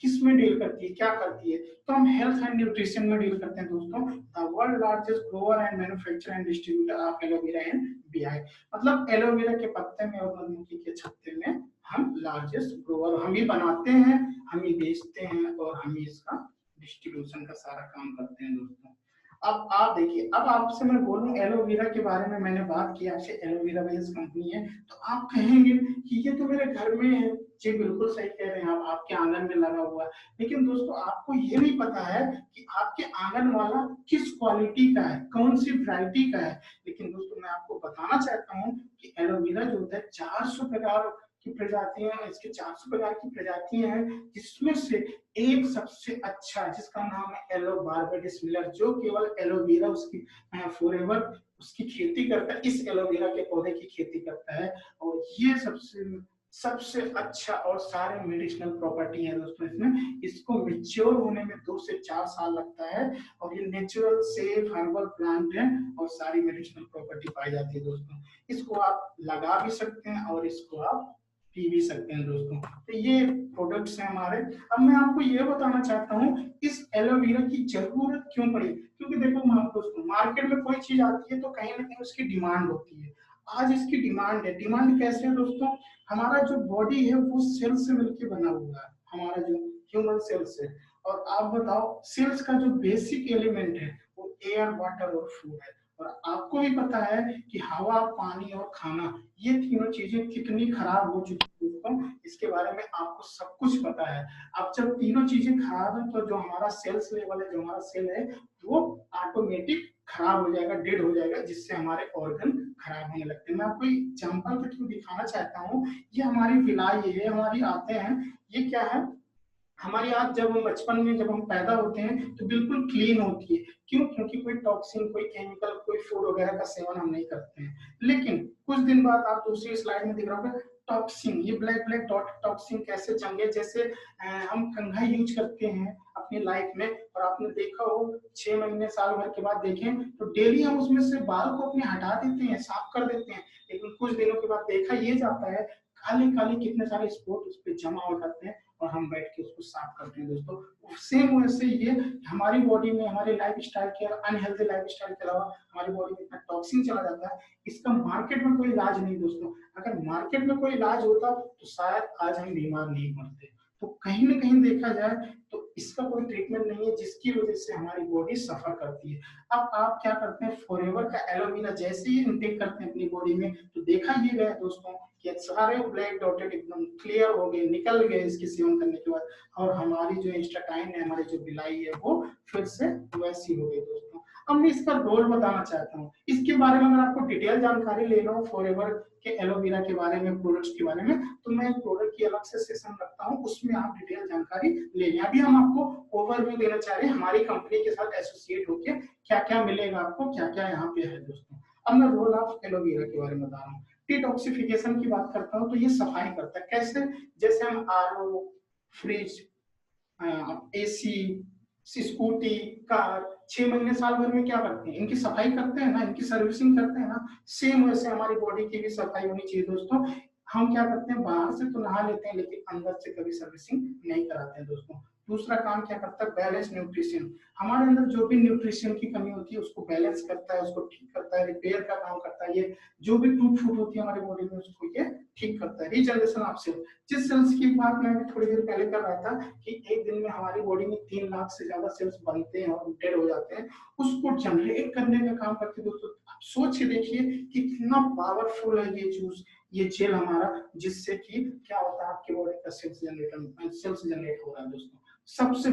S1: किस में डील करती है, क्या करती है। तो हम हेल्थ एंड न्यूट्रिशन में डील करते हैं दोस्तों। The world largest Grover and manufacturer and distributor of aloe vera and BI, मतलब एलोवेरा के पत्ते में और मधुमक्खी के छत्ते में हम लार्जेस्ट ग्रोवर, हम ही बनाते हैं, हम ही बेचते हैं और हम ही इसका डिस्ट्रीब्यूशन का सारा काम करते हैं दोस्तों। अब आप देखिए, अब आपसे मैं बोलूं एलोवेरा के बारे में, मैंने बात की आपसे, एलोवेरा बेस्ड कंपनी है, तो आप कहेंगे कि ये तो मेरे घर में है। जी बिल्कुल सही कह रहे हैं आप, आपके आंगन में लगा हुआ है। लेकिन दोस्तों आपको ये नहीं पता है कि आपके आंगन वाला किस क्वालिटी का है, कौन सी वैरायटी का है। लेकिन दोस्तों मैं आपको बताना चाहता हूँ कि एलोवेरा जो होता है 400 प्रकार की प्रजातियां, इसके 400 प्रकार की प्रजातियां हैं, जिसमें से एक सबसे अच्छा जिसका नाम है एलो बारबेडिस मिलर, जो केवल एलोवेरा उसकी फॉरएवर उसकी खेती करता है, इस एलोवेरा के पौधे की खेती करता है। और ये सबसे सबसे अच्छा और सारे मेडिसिनल प्रॉपर्टी है दोस्तों इसमें। इसको मेच्योर होने में 2 से 4 साल लगता है और ये नेचुरल सेफ हर्बल प्लांट है और सारी मेडिसिनल प्रॉपर्टी पाई जाती है दोस्तों। इसको आप लगा भी सकते हैं और इसको आप पी भी सकते हैं दोस्तों। तो ये प्रोडक्ट्स हैं हमारे। अब मैं आपको ये बताना चाहता हूँ इस एलोवेरा की जरूरत क्यों पड़ी, क्योंकि देखो दोस्तों मार्केट में कोई चीज आती है तो कहीं ना कहीं उसकी डिमांड होती है। आज इसकी डिमांड है। डिमांड कैसे है दोस्तों, हमारा जो बॉडी है वो सेल से मिलकर बना हुआ है, हमारा जो ह्यूमन सेल्स है। और आप बताओ सेल्स का जो बेसिक एलिमेंट है वो एयर वाटर और फूड है। और आपको भी पता है कि हवा पानी और खाना ये तीनों चीजें कितनी खराब हो चुकी है दोस्तों, इसके बारे में आपको सब कुछ पता है। अब जब तीनों चीजें खराब है तो जो हमारा सेल्स लेवल है, जो हमारा सेल है वो ऑटोमेटिक खराब हो जाएगा, डेड हो जाएगा, जिससे हमारे ऑर्गन खराब होने लगते हैं। मैं आपको एग्जाम्पल के थ्रू दिखाना चाहता हूँ। ये हमारी विलाई है, हमारी आते हैं। ये क्या है, हमारी आंख जब हम बचपन में जब हम पैदा होते हैं तो बिल्कुल क्लीन होती है। क्यों? क्योंकि कोई टॉक्सिन कोई केमिकल कोई फूड वगैरह का सेवन हम नहीं करते हैं। लेकिन कुछ दिन बाद आप दूसरी स्लाइड में दिख रहा होगा टॉक्सिन, ये ब्लैक ब्लैक डॉट टॉक्सिन कैसे जंगे, जैसे हम कंघा यूज करते हैं अपनी लाइफ में और आपने देखा हो 6 महीने साल भर के बाद देखें तो डेली हम उसमें से बाल को अपने हटा देते हैं, साफ कर देते हैं। लेकिन कुछ दिनों के बाद देखा ये जाता है काले काले कितने सारे स्पॉट उस पर जमा हो जाते हैं और हम बैठ के उसको साफ करते हैं दोस्तों। सेम वैसे ये हमारी बॉडी में हमारे लाइफ स्टाइल के अनहेल्दी लाइफ स्टाइल के अलावा हमारी बॉडी में इतना टॉक्सिन चला जाता है, इसका मार्केट में कोई इलाज नहीं दोस्तों। अगर मार्केट में कोई इलाज होता तो शायद आज हम बीमार नहीं पड़ते। तो कहीं ना कहीं देखा जाए तो इसका कोई ट्रीटमेंट नहीं है जिसकी वजह से हमारी बॉडी सफर करती है। अब आप क्या करते हैं, फॉरएवर का एलोवेरा जैसे ही इनटेक करते हैं अपनी बॉडी में तो देखा ये गया दोस्तों कि सारे ब्लैक डॉटेड एकदम क्लियर हो गए, निकल गए इसके सेवन करने के बाद। और हमारी जो इंस्टाटाइन है, हमारी जो बिलाई है वो फिर से वैसी हो गई दोस्तों। अब मैं इसका रोल बताना चाहता हूँ। इसके बारे में अगर आपको डिटेल जानकारी लेना हो फॉरएवर के एलोवेरा के बारे में, प्रोडक्ट्स के बारे में, तो मैं एक प्रोडक्ट की अलग से सेशन रखता हूँ, उसमें आप डिटेल जानकारी ले लें। अभी हम आपको ओवरव्यू देना चाह रहे हैं हमारी कंपनी के साथ एसोसिएट होकर क्या क्या मिलेगा आपको, क्या क्या यहाँ पे है दोस्तों। अब मैं रोल ऑफ एलोवेरा के बारे में बता रहा हूँ। डिटॉक्सिफिकेशन की बात करता हूँ तो ये सफाई करता है। कैसे? जैसे हम RO, fridge, AC, scooty, car 6 महीने साल भर में क्या करते हैं, इनकी सफाई करते हैं ना, इनकी सर्विसिंग करते हैं ना। सेम वैसे हमारी बॉडी की भी सफाई होनी चाहिए दोस्तों। हम क्या करते हैं, बाहर से तो नहा लेते हैं लेकिन अंदर से कभी सर्विसिंग नहीं कराते हैं दोस्तों। दूसरा काम क्या करता है, बैलेंस न्यूट्रिशन। हमारे अंदर जो भी न्यूट्रिशन की कमी होती है उसको बैलेंस करता है, उसको ठीक करता है, रिपेयर का काम करता है। ये जो भी टूट फूट होती है हमारी बॉडी में उसको ये ठीक करता है। रीजनरेशन ऑफ सेल, जिस सेल्स की बात मैं अभी थोड़ी देर पहले कर रहा था कि एक दिन में हमारी बॉडी में 3 लाख से ज्यादा सेल्स बनते हैं और डेड हो जाते हैं, उसको जनरेट करने का काम करते हैं दोस्तों। आप सोच के देखिए कितना पावरफुल है ये चूज, ये जेल हमारा, जिससे कि क्या होता है आपकी बॉडी का सेल्स जनरेट हो रहा है दोस्तों। सबसे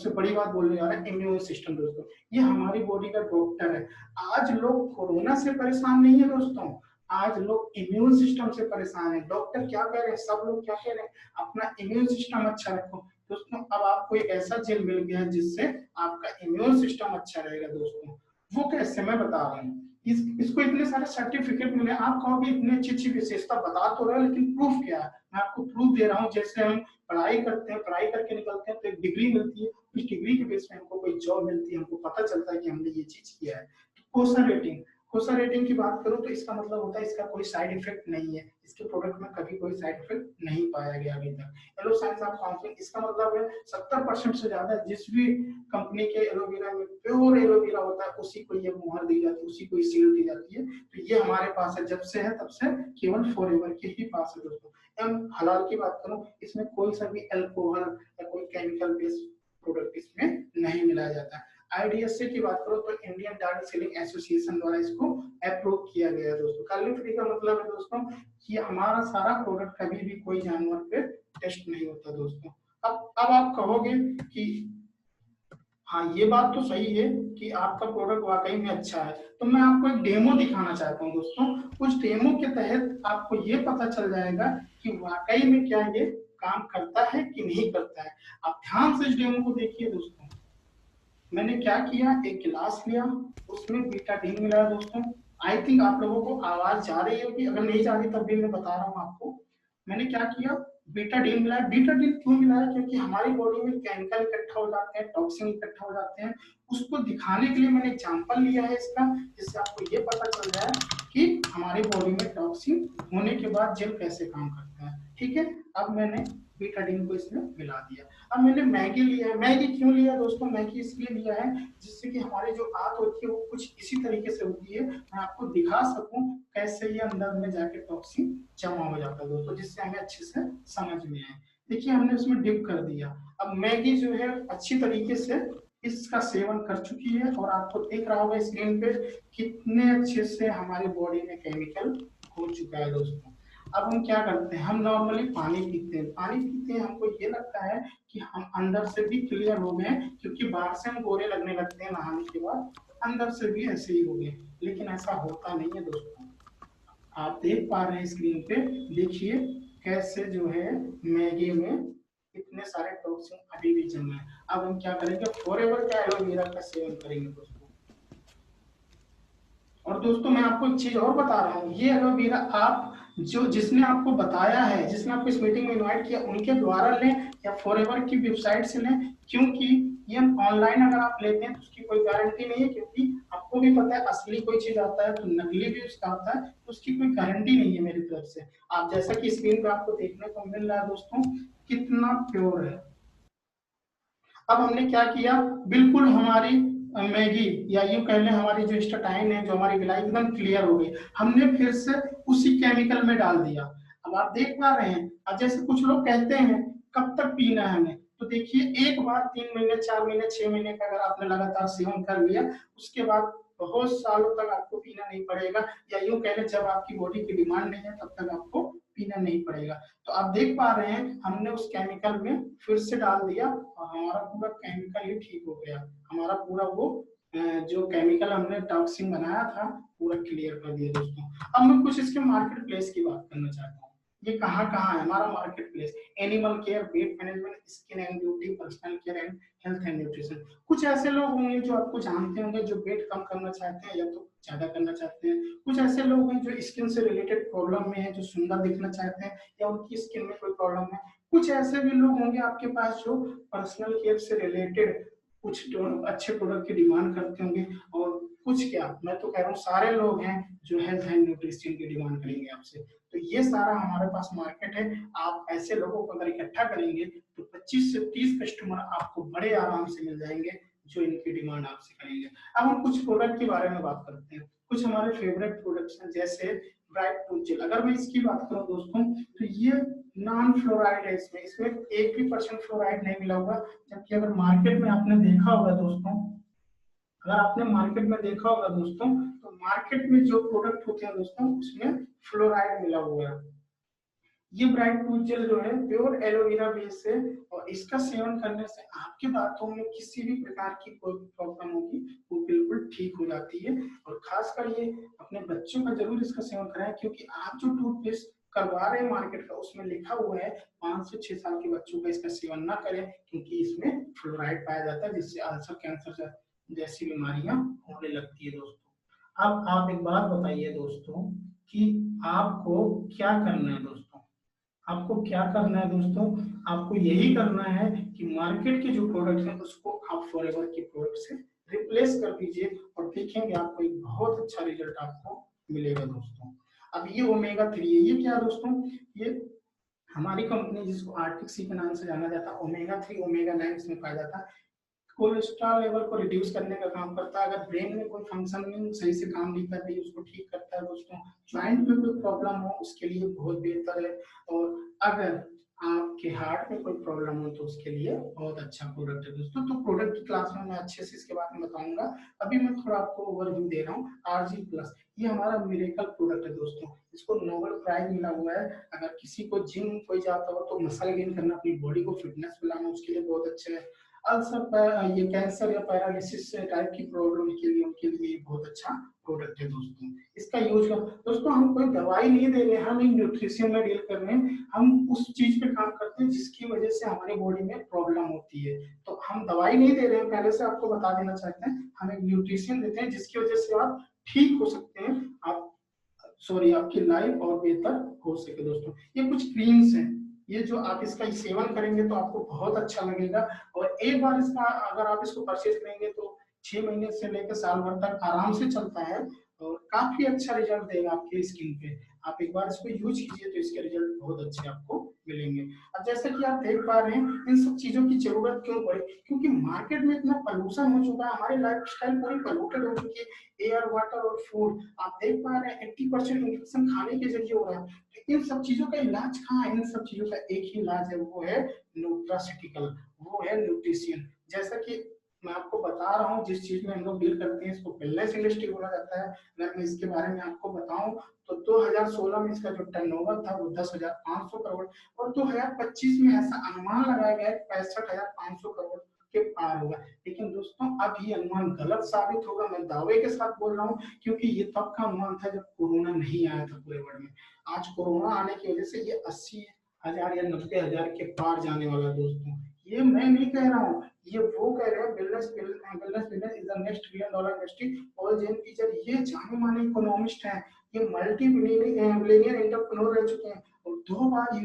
S1: बड़ी बात बोलने जा रहा है इम्यून सिस्टम दोस्तों। ये हमारी बॉडी का डॉक्टर है। आज लोग कोरोना से परेशान नहीं है दोस्तों, आज लोग इम्यून सिस्टम से परेशान है। डॉक्टर क्या कह रहे हैं, सब लोग क्या कह रहे हैं, अपना इम्यून सिस्टम अच्छा रखो दोस्तों। अब आपको एक ऐसा जेल मिल गया है जिससे आपका इम्यून सिस्टम अच्छा रहेगा दोस्तों। वो कैसे, मैं बता रहा हूँ। इसको इतने सारे सर्टिफिकेट मिले, आप कहोगे इतनी अच्छी अच्छी विशेषता बता तो रहे हो लेकिन प्रूफ क्या है। मैं आपको प्रूफ दे रहा हूँ। जैसे हम पढ़ाई करते हैं, पढ़ाई करके निकलते हैं तो एक डिग्री मिलती है, उस डिग्री के बेस पे हमको कोई जॉब मिलती है, हमको पता चलता है कि हमने ये चीज किया है। कोसा रेटिंग, कोसा रेटिंग की बात करूं तो इसका मतलब होता है इसका कोई साइड इफेक्ट नहीं है। इसके प्रोडक्ट में कभी कोई साइड इफेक्ट नहीं पाया गया अभी तक। एलो साइंस ऑफ कॉन्फिडेंस, इसका मतलब है 70% से ज्यादा जिस भी कंपनी के एलोवेरा में प्योर एलोवेरा होता है उसी को ये मुहर दी जाती है, उसी को सील दी जाती है। तो ये हमारे पास है, जब से है तब से केवल फॉरएवर के ही पास है दोस्तों। हम हलाल की बात करूं, इसमें कोई सा भी अल्कोहल या कोई केमिकल बेस्ड प्रोडक्ट इसमें नहीं मिलाया जाता है। आईडीएसए की बात करो तो इंडियन डायरेक्ट सेलिंग एसोसिएशन द्वारा इसको अप्रूव किया गया है दोस्तों। कलर फ्री का मतलब है दोस्तों कि हमारा सारा प्रोडक्ट कभी भी कोई जानवर पे टेस्ट नहीं होता दोस्तों। अब आप कहोगे कि हाँ ये बात तो सही है कि आपका प्रोडक्ट वाकई में अच्छा है, तो मैं आपको एक डेमो दिखाना चाहता हूँ दोस्तों। उस डेमो के तहत आपको ये पता चल जाएगा कि वाकई में क्या ये काम करता है कि नहीं करता है। आप ध्यान से इस डेमो को देखिए दोस्तों। मैंने क्या किया, एक गिलास लिया, उसमें बीटाडीन मिलाया दोस्तों। आई थिंक आप लोगों को आवाज जा रही होगी, अगर नहीं जा रही तब भी मैं बता रहा हूँ आपको। मैंने क्या किया, बीटाडीन मिलाया। बीटाडीन क्यों मिलाया, क्योंकि हमारी बॉडी में केमिकल इकट्ठा हो जाते हैं, टॉक्सिन इकट्ठा हो जाते हैं, उसको दिखाने के लिए मैंने एग्जांपल लिया है इसका, जिससे आपको ये पता चल जाए कि हमारी बॉडी में टॉक्सिन होने के बाद जेल कैसे काम करता है। ठीक है, अब मैंने बीटाडीन को इसमें मिला दिया। अब मैंने मैगी लिया है। मैगी क्यों लिया दोस्तों, मैगी इसलिए लिया है जिससे कि हमारी जो आंत होती है वो कुछ इसी तरीके से होती है, मैं आपको दिखा सकूं कैसे ये अंदर में जाके टॉक्सिन जमा हो जाता है दोस्तों, जिससे हमें अच्छे से समझ में आए। देखिए हमने उसमें डिप कर दिया। अब मैगी जो है अच्छी तरीके से इसका सेवन कर चुकी है, और आपको दिख रहा होगा स्क्रीन पे कितने अच्छे से हमारी बॉडी में केमिकल हो चुका है दोस्तों। अब हम क्या करते हैं, हम नॉर्मली पानी पीते हैं। पानी पीते हैं, हमको ये लगता है कि हम अंदर से भी क्लियर हो गए, क्योंकि बाहर से हम गोरे लगने लगते हैं नहाने के बाद, अंदर से भी ऐसे ही हो गए। लेकिन ऐसा होता नहीं है दोस्तों। आप देख पा रहे हैं स्क्रीन पे, देखिए कैसे जो है मैगी में इतने सारे टॉक्सिन अभी भी जमे हैं। अब हम क्या करेंगे, फॉरएवर का एलोवेरा का सेवन करेंगे दोस्तों। और दोस्तों मैं आपको एक चीज और बता रहा हूँ, ये एलोवेरा आप जो जिसने आपको बताया है, जिसने आपको इस मीटिंग में इनवाइट किया, उनके द्वारा लें या फॉरएवर की वेबसाइट से लें, क्योंकि ये ऑनलाइन अगर आप लेते हैं तो उसकी कोई गारंटी नहीं है, क्योंकि आपको भी पता है असली कोई चीज आता है तो नकली भी उसका आता है, तो उसकी कोई गारंटी नहीं है मेरी तरफ से। आप जैसा कि स्क्रीन पे आपको देखने को मिल रहा है दोस्तों, कितना प्योर है। अब हमने क्या किया, बिल्कुल हमारी मैगी या यूं कह लें हमारी जो स्टेटाइन है, जो हमारी गिलाई एकदम क्लियर हो गई। हमने फिर से उसी केमिकल में डाल दिया। अब आप देख पा रहे हैं, अब जैसे कुछ लोग कहते हैं कब तक पीना है हमें, तो देखिए एक बार 3 महीने, 4 महीने, 6 महीने का अगर आपने लगातार सेवन कर लिया, उसके बाद बहुत सालों तक आपको पीना नहीं पड़ेगा, या यूं कह लें जब आपकी बॉडी की डिमांड नहीं है तब तक आपको पीना नहीं पड़ेगा। तो आप देख पा रहे हैं हमने उस केमिकल में फिर से डाल दिया, और हमारा पूरा केमिकल ही ठीक हो गया। हमारा पूरा वो जो केमिकल हमने टॉक्सिन बनाया था पूरा क्लियर कर दिया दोस्तों। अब मैं कुछ इसके मार्केट प्लेस की बात करना चाहता हूँ। ये कहाँ कहाँ है हमारा market place, animal care, weight management, skin and beauty, personal care and health and nutrition. कुछ ऐसे लोग होंगे जो आपको जानते होंगे, जो वेट कम करना चाहते हैं या तो ज्यादा करना चाहते हैं। कुछ ऐसे लोग हैं जो स्किन से रिलेटेड प्रॉब्लम में है, जो सुंदर दिखना चाहते हैं या उनकी स्किन में कोई प्रॉब्लम है। कुछ ऐसे भी लोग होंगे आपके पास जो पर्सनल केयर से रिलेटेड कुछ अच्छे प्रोडक्ट की डिमांड करते होंगे। और कुछ क्या, मैं तो कह रहा हूँ सारे लोग हैं जो हेल्थ एंड न्यूट्रिशन की डिमांड करेंगे आपसे। तो ये सारा हमारे पास मार्केट है। आप ऐसे लोगों को अगर इकट्ठा करेंगे तो 25 से 30 कस्टमर आपको बड़े आराम से मिल जाएंगे जो इनकी डिमांड आपसे करेंगे। अब हम कुछ प्रोडक्ट के बारे में बात करते हैं। कुछ हमारे फेवरेट प्रोडक्ट्स हैं, जैसे ब्राइट टूथ जेल। अगर मैं इसकी बात करूं दोस्तों, तो ये नॉन फ्लोराइड है, इसमें इसमें एक भी परसेंट फ्लोराइड नहीं मिला हुआ। जबकि अगर मार्केट में आपने देखा होगा दोस्तों, अगर आपने मार्केट में देखा होगा दोस्तों, तो मार्केट में जो प्रोडक्ट होते हैं दोस्तों उसमें फ्लोराइड मिला हुआ है। ये ब्राइट टूथ जेल जो है प्योर एलोवेरा बेस है, और इसका सेवन करने से आपके दांतों में किसी भी प्रकार की कोई प्रॉब्लम होगी वो बिल्कुल ठीक हो जाती है। और खासकर ये अपने बच्चों का जरूर इसका सेवन कराएं, क्योंकि आप जो टूथपेस्ट करवा रहे हैं मार्केट का उसमें लिखा हुआ है 5 से 6 साल के बच्चों का इसका सेवन ना करें, क्योंकि इसमें फ्लोराइड पाया जाता है, जिससे अल्सर, कैंसर जैसी बीमारियां होने लगती है दोस्तों। अब आप एक बात बताइए दोस्तों कि आपको क्या करना है दोस्तों। आपको क्या करना है दोस्तों, आपको यही करना है कि मार्केट के जो प्रोडक्ट है उसको आप फॉरएवर के प्रोडक्ट से रिप्लेस कर दीजिए, और देखेंगे आपको एक बहुत अच्छा रिजल्ट आपको मिलेगा दोस्तों। अब ये ओमेगा 3 है, ये क्या दोस्तों, ये हमारी कंपनी जिसको आर्टिक सी के नाम से जाना जाता है, ओमेगा 3 ओमेगा 9 इसमें पाया जाता है। कोलेस्ट्रॉल लेवल को रिड्यूस करने का काम करता है। अगर ब्रेन में कोई फंक्शनिंग सही से काम नहीं कर रही उसको ठीक करता है दोस्तों। ज्वाइंट में कोई प्रॉब्लम हो उसके लिए बहुत बेहतर है। और अगर आपके हार्ट में कोई प्रॉब्लम हो तो उसके लिए बहुत अच्छा प्रोडक्ट है दोस्तों। तो प्रोडक्ट की क्लास में मैं अच्छे से इसके बारे में बताऊंगा। अभी मैं थोड़ा आपको ओवरव्यू दे रहा हूँ। आरजी प्लस, ये हमारा मिरेकल प्रोडक्ट है दोस्तों। इसको नोबेल प्राइज मिला हुआ है। अगर किसी को जिम कोई जाता हो तो मसल गेन करना, अपनी बॉडी को फिटनेस बनाना, उसके लिए बहुत अच्छा है। अल्सर, ये कैंसर या पैरालिसिस टाइप की प्रॉब्लम के लिए उनके लिए बहुत अच्छा प्रोडक्ट है दोस्तों। इसका यूज कर दोस्तों, हम कोई दवाई नहीं दे रहे हैं, हम एक न्यूट्रिशन में डील कर रहे हैं। हम उस चीज पे काम करते हैं जिसकी वजह से हमारी बॉडी में प्रॉब्लम होती है। तो हम दवाई नहीं दे रहे हैं, पहले से आपको बता देना चाहते हैं। हम एक न्यूट्रिशन देते हैं जिसकी वजह से आप ठीक हो सकते हैं, आप सॉरी आपकी लाइफ और बेहतर हो सके दोस्तों। ये कुछ क्रीम्स हैं, ये जो आप इसका सेवन करेंगे तो आपको बहुत अच्छा लगेगा। और एक बार इसका अगर आप इसको परचेज करेंगे तो 6 महीने से लेकर साल भर तक आराम से चलता है और काफी अच्छा रिजल्ट देगा आपके स्किन पे। आप एक बार इसको यूज कीजिए तो इसके रिजल्ट बहुत अच्छे आपको मिलेंगे। अब जैसे कि आप देख पा रहे हैं इन सब चीजों की जरूरत क्यों पड़ी, क्योंकि मार्केट में इतना पोल्यूशन हो चुका है, हमारी लाइफ स्टाइल पूरी पोल्यूटेड हो चुकी है, एयर वाटर और फूड। आप देख पा रहे हैं 80% इन्फेक्शन खाने के जरिए हो रहा है। तो इन सब चीजों का इलाज कहाँ है? इन सब चीजों का एक ही इलाज है, वो है न्यूट्रासिटिकल, वो है न्यूट्रिशन। जैसा कि मैं आपको बता रहा हूँ, जिस चीज में हम लोग डील करते हैं इसको वेलनेस इंडस्ट्री बोला जाता है। अगर मैं इसके बारे में आपको बताऊं तो 2016 में इसका जो टर्नओवर था वो 10,500 करोड़, और 2025 में ऐसा अनुमान लगाया गया है 65,500 करोड़ के पार होगा। लेकिन दोस्तों अब ये अनुमान गलत साबित होगा, मैं दावे के साथ बोल रहा हूँ, क्योंकि ये तब का अनुमान था जब कोरोना नहीं आया था पूरे वर्ल्ड में। आज कोरोना आने की वजह से ये 80,000 या 90,000 के पार जाने वाला है दोस्तों। ये मैं नहीं कह रहा हूँ, ये वो कह रहे हैं, business business is the next trillion dollar industry. Paul Zane टीचर ये जाने माने इकोनॉमिस्ट हैं, ये मल्टी बिलियनियर एंटरप्रेन्योर रह चुके हैं और 2 बार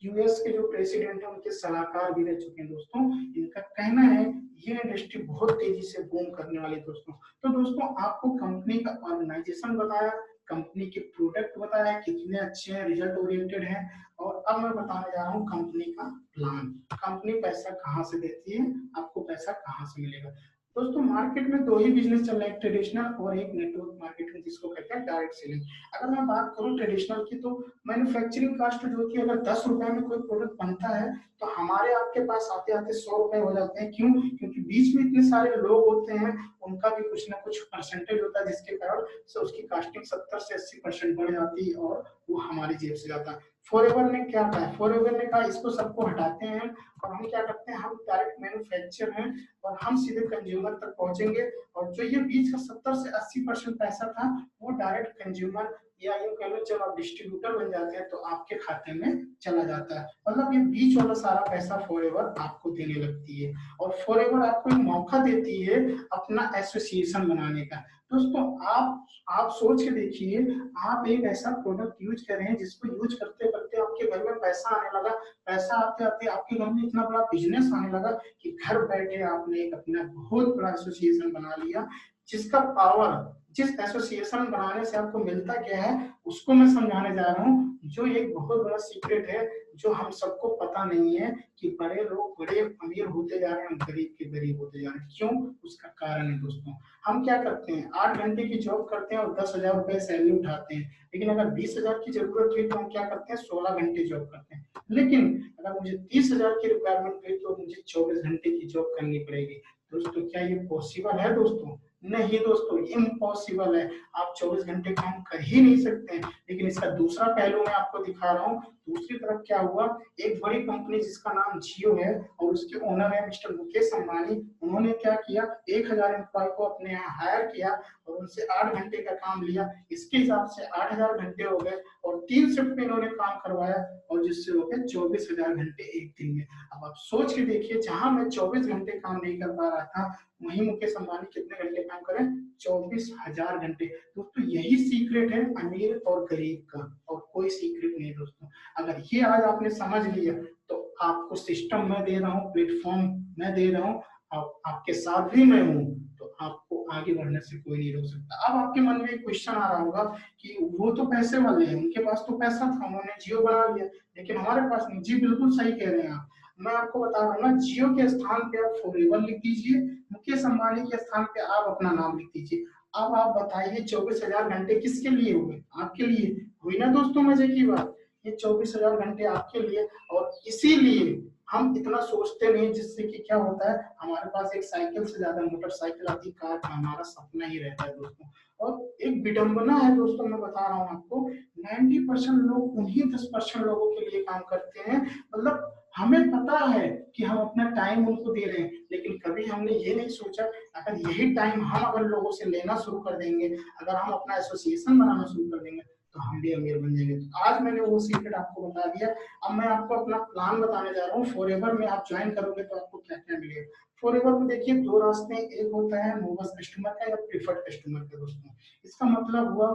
S1: यूएस के जो प्रेसिडेंट है उनके सलाहकार भी रह चुके हैं दोस्तों। इनका कहना है ये इंडस्ट्री बहुत तेजी से बूम करने वाली है दोस्तों। तो दोस्तों आपको कंपनी का ऑर्गेनाइजेशन बताया, कंपनी के प्रोडक्ट बताया कितने अच्छे हैं, रिजल्ट ओरिएंटेड हैं, और अब मैं बताने जा रहा हूँ कंपनी का प्लान। कंपनी पैसा कहाँ से देती है, आपको पैसा कहाँ से मिलेगा। दोस्तों मार्केट में दो ही बिजनेस चल रहे हैं, ट्रेडिशनल और एक नेटवर्क मार्केटिंग, जिसको कहते हैं डायरेक्ट सेलिंग। अगर मैं बात करूं ट्रेडिशनल की, तो मैन्युफैक्चरिंग कास्ट जो कि अगर 10 रुपए में कोई प्रोडक्ट बनता है तो हमारे आपके पास आते आते 100 रुपए हो जाते हैं। क्यों? क्योंकि बीच में इतने सारे लोग होते हैं, उनका भी कुछ ना कुछ परसेंटेज होता है, जिसके कारण से उसकी कास्टिंग 70 से 80% बढ़ जाती है और वो हमारी जेब से जाता है। फॉरएवर ने क्या कहा? फॉरएवर ने कहा इसको सबको हटाते हैं और हम क्या करते हैं, हम डायरेक्ट मैन्युफैक्चर हैं और हम सीधे कंज्यूमर तक पहुंचेंगे, और जो ये बीच का 70 से 80% पैसा था वो डायरेक्ट कंज्यूमर या यूं कह लो जब आप डिस्ट्रीब्यूटर बन जाते हैं तो आपके खाते में चला जाता है। मतलब ये बीच वाला सारा पैसा फॉरएवर आपको देने लगती है, और फॉरएवर आपको एक मौका देती है अपना एसोसिएशन बनाने का। दोस्तों आप सोच के देखिए, आप एक ऐसा प्रोडक्ट यूज कर रहे हैं जिसको यूज करते करते आपके घर में पैसा आने लगा, पैसा आते आते आपके घर में इतना बड़ा बिजनेस आने लगा कि घर बैठे आपने एक अपना बहुत बड़ा एसोसिएशन बना लिया, जिसका पावर, जिस एसोसिएशन बनाने से आपको मिलता क्या है उसको मैं समझाने जा रहा हूँ, जो एक बहुत बड़ा सीक्रेट है जो हम सबको पता नहीं है, कि बड़े लोग बड़े अमीर होते जा रहे हैं, गरीब के गरीब होते जा रहे हैं। क्यों? उसका कारण है दोस्तों, हम क्या करते हैं 8 घंटे की जॉब करते हैं और 10,000 रुपए सैलरी उठाते हैं, लेकिन अगर 20,000 की जरूरत हुई तो हम क्या करते हैं 16 घंटे जॉब करते हैं। लेकिन अगर मुझे 30,000 की रिक्वायरमेंट हुई तो मुझे 24 घंटे की जॉब करनी पड़ेगी। दोस्तों क्या ये पॉसिबल है दोस्तों? नहीं दोस्तों, इम्पॉसिबल है। आप 24 घंटे काम कर ही नहीं सकते हैं। लेकिन इसका दूसरा पहलू मैं आपको दिखा रहा हूँ। दूसरी तरफ क्या हुआ, एक बड़ी कंपनी जिसका नाम जियो है और उसके ओनर है मिस्टर मुकेश अंबानी, उन्होंने क्या किया 1,000 एम्प्लॉय को अपने यहाँ हायर किया और उनसे 8 घंटे का काम लिया। इसके हिसाब से 8,000 घंटे हो गए और 3 शिफ्ट में इन्होंने काम करवाया, और जिससे हो गए 24,000 घंटे एक दिन में। अब आप सोच के देखिए, जहां मैं 24 घंटे काम नहीं कर पा रहा था, वहीं मुकेश अंबानी कितने घंटे काम करें? 24,000 घंटे। दोस्तों यही सीक्रेट है अमीर और गरीब का, और कोई सीक्रेट नहीं दोस्तों। अगर ये आज आपने समझ लिया तो आपको सिस्टम मैं दे रहा हूँ, प्लेटफॉर्म मैं दे रहा हूँ, आपके साथ भी मैं हूँ, तो आपको आगे बढ़ने से कोई नहीं रोक सकता। अब आपके मन में एक क्वेश्चन आ रहा होगा कि वो तो पैसे वाले हैं, उनके पास तो पैसा था, उन्होंने जियो बना लिया, लेकिन हमारे पास नहीं। जी बिल्कुल सही कह रहे हैं आप। मैं आपको बता रहा हूँ ना, जियो के स्थान पे आप फॉरएवर लिख दीजिए, मुकेश अंबानी के स्थान पे आप अपना नाम लिख दीजिए। अब आप बताइए 24,000 घंटे किसके लिए हुए? आपके लिए हुई ना दोस्तों मजे की बात। ये 24,000 घंटे आपके लिए, और इसीलिए हम इतना सोचते नहीं, जिससे कि क्या होता है हमारे पास एक साइकिल से ज्यादा मोटरसाइकिल आती, कार का हमारा सपना ही रहता है दोस्तों। और एक विडंबना है दोस्तों, मैं बता रहा हूँ आपको, 90% लोग उन्हीं 10% लोगों के लिए काम करते हैं। मतलब हमें पता है कि हम अपना टाइम उनको दे रहे हैं, लेकिन कभी हमने ये नहीं सोचा अगर यही टाइम हम अगर लोगों से लेना शुरू कर देंगे, अगर हम अपना एसोसिएशन बनाना शुरू कर देंगे, तो हम भी अमीर बन जाएंगे। तो आज मैंने वो सीक्रेट आपको बता दिया। अब मैं आपको अपना प्लान बताने जा रहा हूँ। फॉरएवर में आप ज्वाइन करोगे तो आपको क्या क्या मिलेगा। फॉरएवर में देखिए दो रास्ते, एक होता है नोबस कस्टमर का या प्रीफर्ड कस्टमर का दोस्तों। इसका मतलब हुआ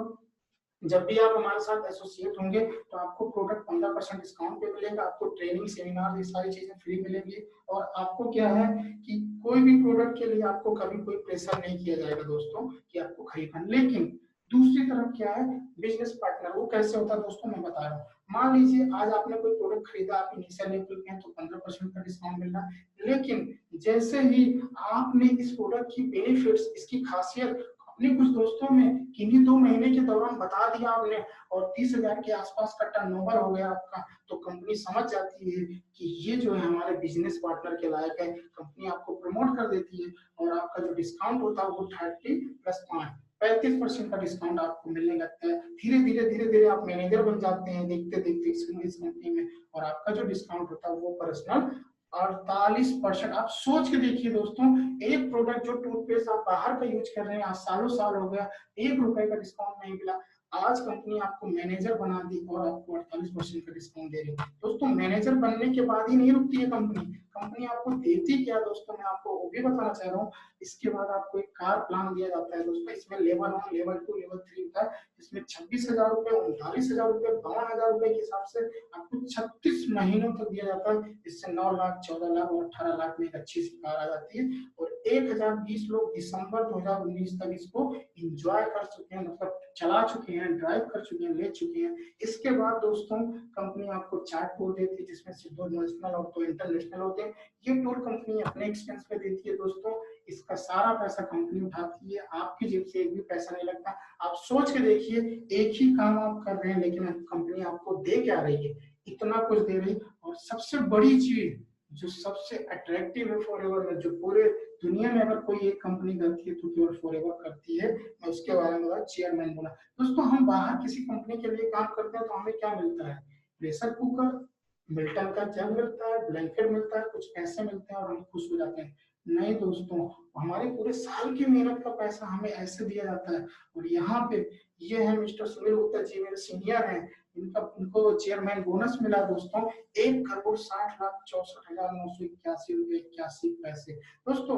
S1: जब भी आप हमारे साथ एसोसिएट होंगे तो आपको प्रोडक्ट 15% डिस्काउंट पे मिलेगा, आपको ट्रेनिंग सेमिनार ये सारी चीजें फ्री मिलेंगी। और आपको क्या है कि कोई भी प्रोडक्ट के लिए आपको कभी कोई प्रेशर नहीं किया जाएगा दोस्तों कि आपको खरीदना। लेकिन दूसरी तरफ क्या है, बिजनेस पार्टनर वो कैसे होता है दोस्तों, मैं बता रहा हूँ। मान लीजिए आज आपने कोई प्रोडक्ट खरीदा, आप इनिशियल लेवल पे हैं तो 15% का डिस्काउंट मिल रहा है। लेकिन जैसे ही आपने इस प्रोडक्ट की बेनिफिट्स, इसकी खासियत अपने कुछ दोस्तों में किन्हीं 2 महीने के दौरान बता दिया आपने और 30,000 के आसपास का टर्नओवर हो गया आपका, तो कंपनी समझ जाती है कि ये जो है हमारे बिजनेस पार्टनर के लायक है। कंपनी आपको प्रमोट कर देती है और आपका जो डिस्काउंट होता है वो 30+5 35% का डिस्काउंट आपको मिलने लगता है। धीरे धीरे आप मैनेजर बन जाते हैं देखते देखते इस कंपनी में, और आपका जो डिस्काउंट होता है वो पर्सनल 48%। आप सोच के देखिए दोस्तों, एक प्रोडक्ट जो टूथपेस्ट आप बाहर का यूज कर रहे हैं, आज सालों साल हो गया, 1 रुपए का डिस्काउंट नहीं मिला, आज कंपनी आपको मैनेजर बना दी और आपको 48% का डिस्काउंट दे रही है। दोस्तों मैनेजर बनने के बाद ही नहीं रुकती है कंपनी, कंपनी आपको देती क्या दोस्तों, मैं आपको वो भी बताना चाह रहा हूँ। इसके बाद आपको एक कार प्लान दिया जाता है दोस्तों, इसमें लेवल 1 लेवल 2 लेवल 3 होता है। इसमें 26,000 रुपए 39,000 रुपए 52,000 रुपए के हिसाब से आपको 36 महीनों तक दिया जाता है। इससे 9 लाख 14 लाख और 18 लाख में एक अच्छी सी कार आ जाती है। और 1020 लोग दिसंबर 2019 तक इसको इंजॉय कर चुके हैं, मतलब चला चुके हैं, ड्राइव कर चुके हैं, ले चुके हैं। इसके बाद दोस्तों कंपनी आपको 4 टूर देती है जिसमें से 2 नेशनल और 2 इंटरनेशनल होते हैं। ये टूर कंपनी अपने एक्सपेंस पे देती है दोस्तों, इसका सारा पैसा कंपनी उठाती है, आपकी जेब से एक भी पैसा नहीं लगता। आप सोच के देखिए, एक ही काम आप कर रहे हैं लेकिन कंपनी आपको दे क्या रही है, इतना कुछ दे रही। और सबसे बड़ी चीज जो सबसे अट्रैक्टिव है फॉरएवर में, जो पूरे दुनिया में अगर कोई एक कंपनी करती है तो केवल फॉरएवर करती है, मैं उसके बारे में चेयरमैन बोला। दोस्तों हम बाहर किसी कंपनी के लिए काम करते हैं तो हमें क्या मिलता है, प्रेशर कुकर, मिल्टन का जग मिलता है, ब्लैंकेट मिलता है, कुछ पैसे मिलते हैं और हम खुश हो जाते हैं। नहीं दोस्तों, हमारे पूरे साल की मेहनत का पैसा हमें ऐसे दिया जाता है। और यहाँ पे ये है मिस्टर सुनील गुप्ता जी, मेरे सीनियर हैं, इनका इनको चेयरमैन बोनस मिला दोस्तों, 1,60,64,981 रुपए 81 पैसे। दोस्तों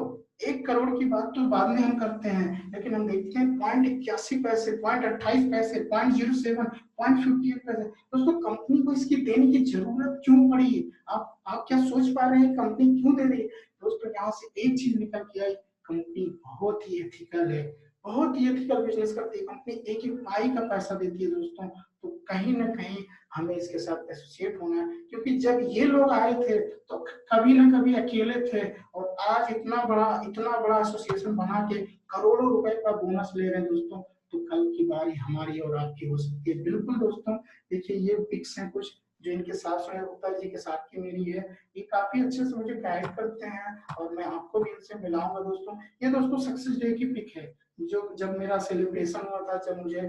S1: 1 करोड़ की बात तो बाद में हम करते हैं, लेकिन हम देखते हैं 0.81 पैसे, 0.28 पैसे, 0.07, 0.58 पैसे। दोस्तों कंपनी को इसकी देने की जरूरत क्यों पड़ी, आप क्या सोच पा रहे हैं कंपनी क्यों दे रही है। दोस्तों यहाँ से एक चीज निकल के आई, कंपनी बहुत ही एथिकल है, बहुत ही एथिकल बिजनेस करती है कंपनी, एक एक पाई का पैसा देती है दोस्तों। तो कहीं ना कहीं हमें इसके साथ एसोसिएट होना है, क्योंकि जब ये लोग आए थे तो कभी ना कभी अकेले थे, और आज इतना बड़ा एसोसिएशन बना के करोड़ों रुपए का बोनस ले रहे हैं दोस्तों। तो कल की बारी हमारी और आपकी हो सकती है। बिल्कुल दोस्तों, देखिए ये पिक्स हैं कुछ जो इनके साथ सुनील गुप्ता जी के साथ की मेरी है, ये काफी अच्छे से मुझे गाइड करते हैं और मैं आपको भी इनसे मिलाऊंगा दोस्तों। ये दोस्तों सक्सेस डे की पिक है, जो जब मेरा सेलिब्रेशन हुआ था, जब मुझे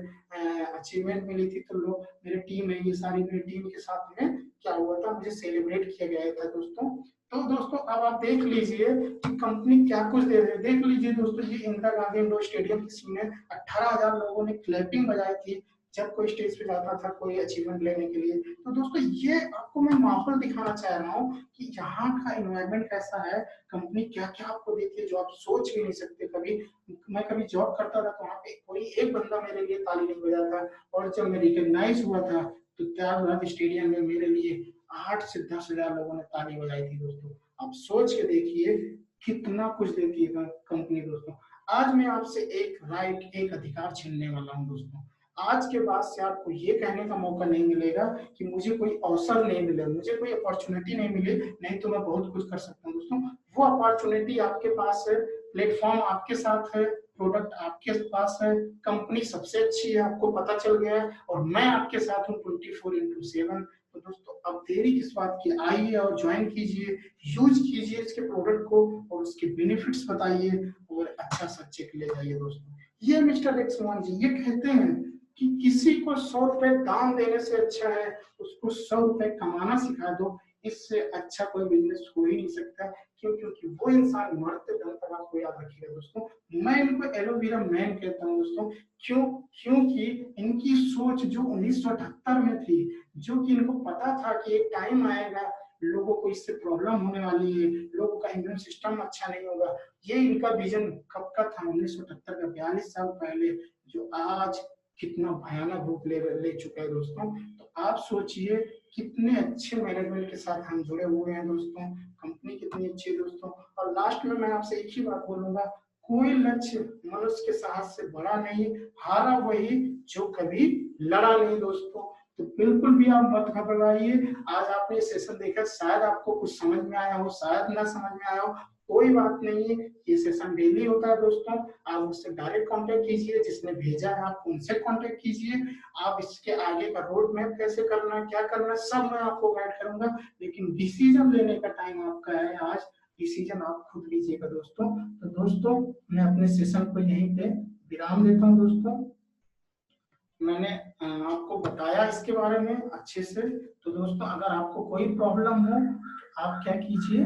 S1: अचीवमेंट मिली थी, तो लोग मेरी टीम है, ये सारी मेरी टीम के साथ में क्या हुआ था, मुझे सेलिब्रेट किया गया था दोस्तों। तो दोस्तों अब आप देख लीजिए कि कंपनी क्या कुछ दे रही है। देख लीजिए दोस्तों, ये इंदिरा गांधी इंडोर स्टेडियम की सीन है, 18,000 लोगों ने क्लैपिंग बजाई थी जब कोई स्टेज पे जाता था कोई अचीवमेंट लेने के लिए। तो दोस्तों ये आपको मैं माहौल दिखाना चाह रहा हूँ कि यहाँ का इन्वायरमेंट कैसा है, कंपनी क्या क्या आपको देती है जो आप सोच भी नहीं सकते। कभी मैं कभी जॉब करता था तो वहाँ पे कोई एक बंदा मेरे लिए ताली नहीं बजा था, और जब मैं रिकॉग्नाइज हुआ था तो त्यागराज स्टेडियम में मेरे लिए 8 से 10 हजार लोगों ने ताली बजाई थी दोस्तों। आप सोच के देखिए कितना कुछ देती है कंपनी दोस्तों। आज मैं आपसे एक राइट, एक अधिकार छीनने वाला हूँ दोस्तों। आज के बाद से आपको ये कहने का मौका नहीं मिलेगा कि मुझे कोई अवसर नहीं मिले, मुझे कोई अपॉर्चुनिटी नहीं मिले, नहीं तो मैं बहुत कुछ कर सकता हूँ दोस्तों। वो अपॉर्चुनिटी आपके पास है, प्लेटफॉर्म आपके साथ है, प्रोडक्ट आपके पास है, कंपनी सबसे अच्छी है, आपको पता चल गया है, और मैं आपके साथ हूँ 24/7। तो दोस्तों अब देरी किस बात की, आइए और ज्वाइन कीजिए, यूज कीजिए इसके प्रोडक्ट को और उसके बेनिफिट्स बताइए और अच्छा सा चेक ले जाइए दोस्तों। ये मिस्टर एक्स मान जी ये कहते हैं कि किसी को 100 रुपए दान देने से अच्छा है उसको 100 रुपए कमाना सिखा दो, इससे अच्छा कोई बिजनेस हो ही नहीं सकता। क्यों, क्योंकि वो इंसान मरते दम तक आपको याद रखिएगा दोस्तों। मैं इनको एलोवेरा मैन कहता हूँ दोस्तों। क्यों, क्योंकि इनकी सोच जो 1978 में थी, जो कि इनको पता था कि एक टाइम आएगा लोगों को इससे प्रॉब्लम होने वाली है, लोगों का इम्यून सिस्टम अच्छा नहीं होगा। ये इनका विजन कब का था, 1978 का, 42 साल पहले, जो आज कितना भयानक रूप ले चुका है दोस्तों। तो आप सोचिए कितने अच्छे मैनेजमेंट के साथ हम जुड़े हुए हैं दोस्तों, कंपनी कितनी अच्छी है दोस्तों। और लास्ट में मैं आपसे एक ही बात बोलूंगा, कोई लक्ष्य मनुष्य के साहस से बड़ा नहीं, हारा वही जो कभी लड़ा नहीं दोस्तों। तो बिल्कुल भी आप मत घबराइए। आज आपने ये सेशन देखा, शायद आपको कुछ समझ में आया हो, शायद ना समझ में आया हो, कोई बात नहीं है। ये सेशन डेली होता है दोस्तों। आप मुझसे डायरेक्ट कांटेक्ट कीजिए, जिसने भेजा है आप उनसे कांटेक्ट कीजिए। आप इसके आगे का रोड मैप कैसे करना है, क्या करना है, सब मैं आपको गाइड करूंगा। लेकिन डिसीजन लेने का टाइम आपका है आज, डिसीजन आप खुद लीजिएगा दोस्तों। तो दोस्तों मैं अपने सेशन को यहीं पे विराम देता हूँ दोस्तों। मैंने आपको बताया इसके बारे में अच्छे से। तो दोस्तों अगर आपको कोई प्रॉब्लम हो, आप क्या कीजिए,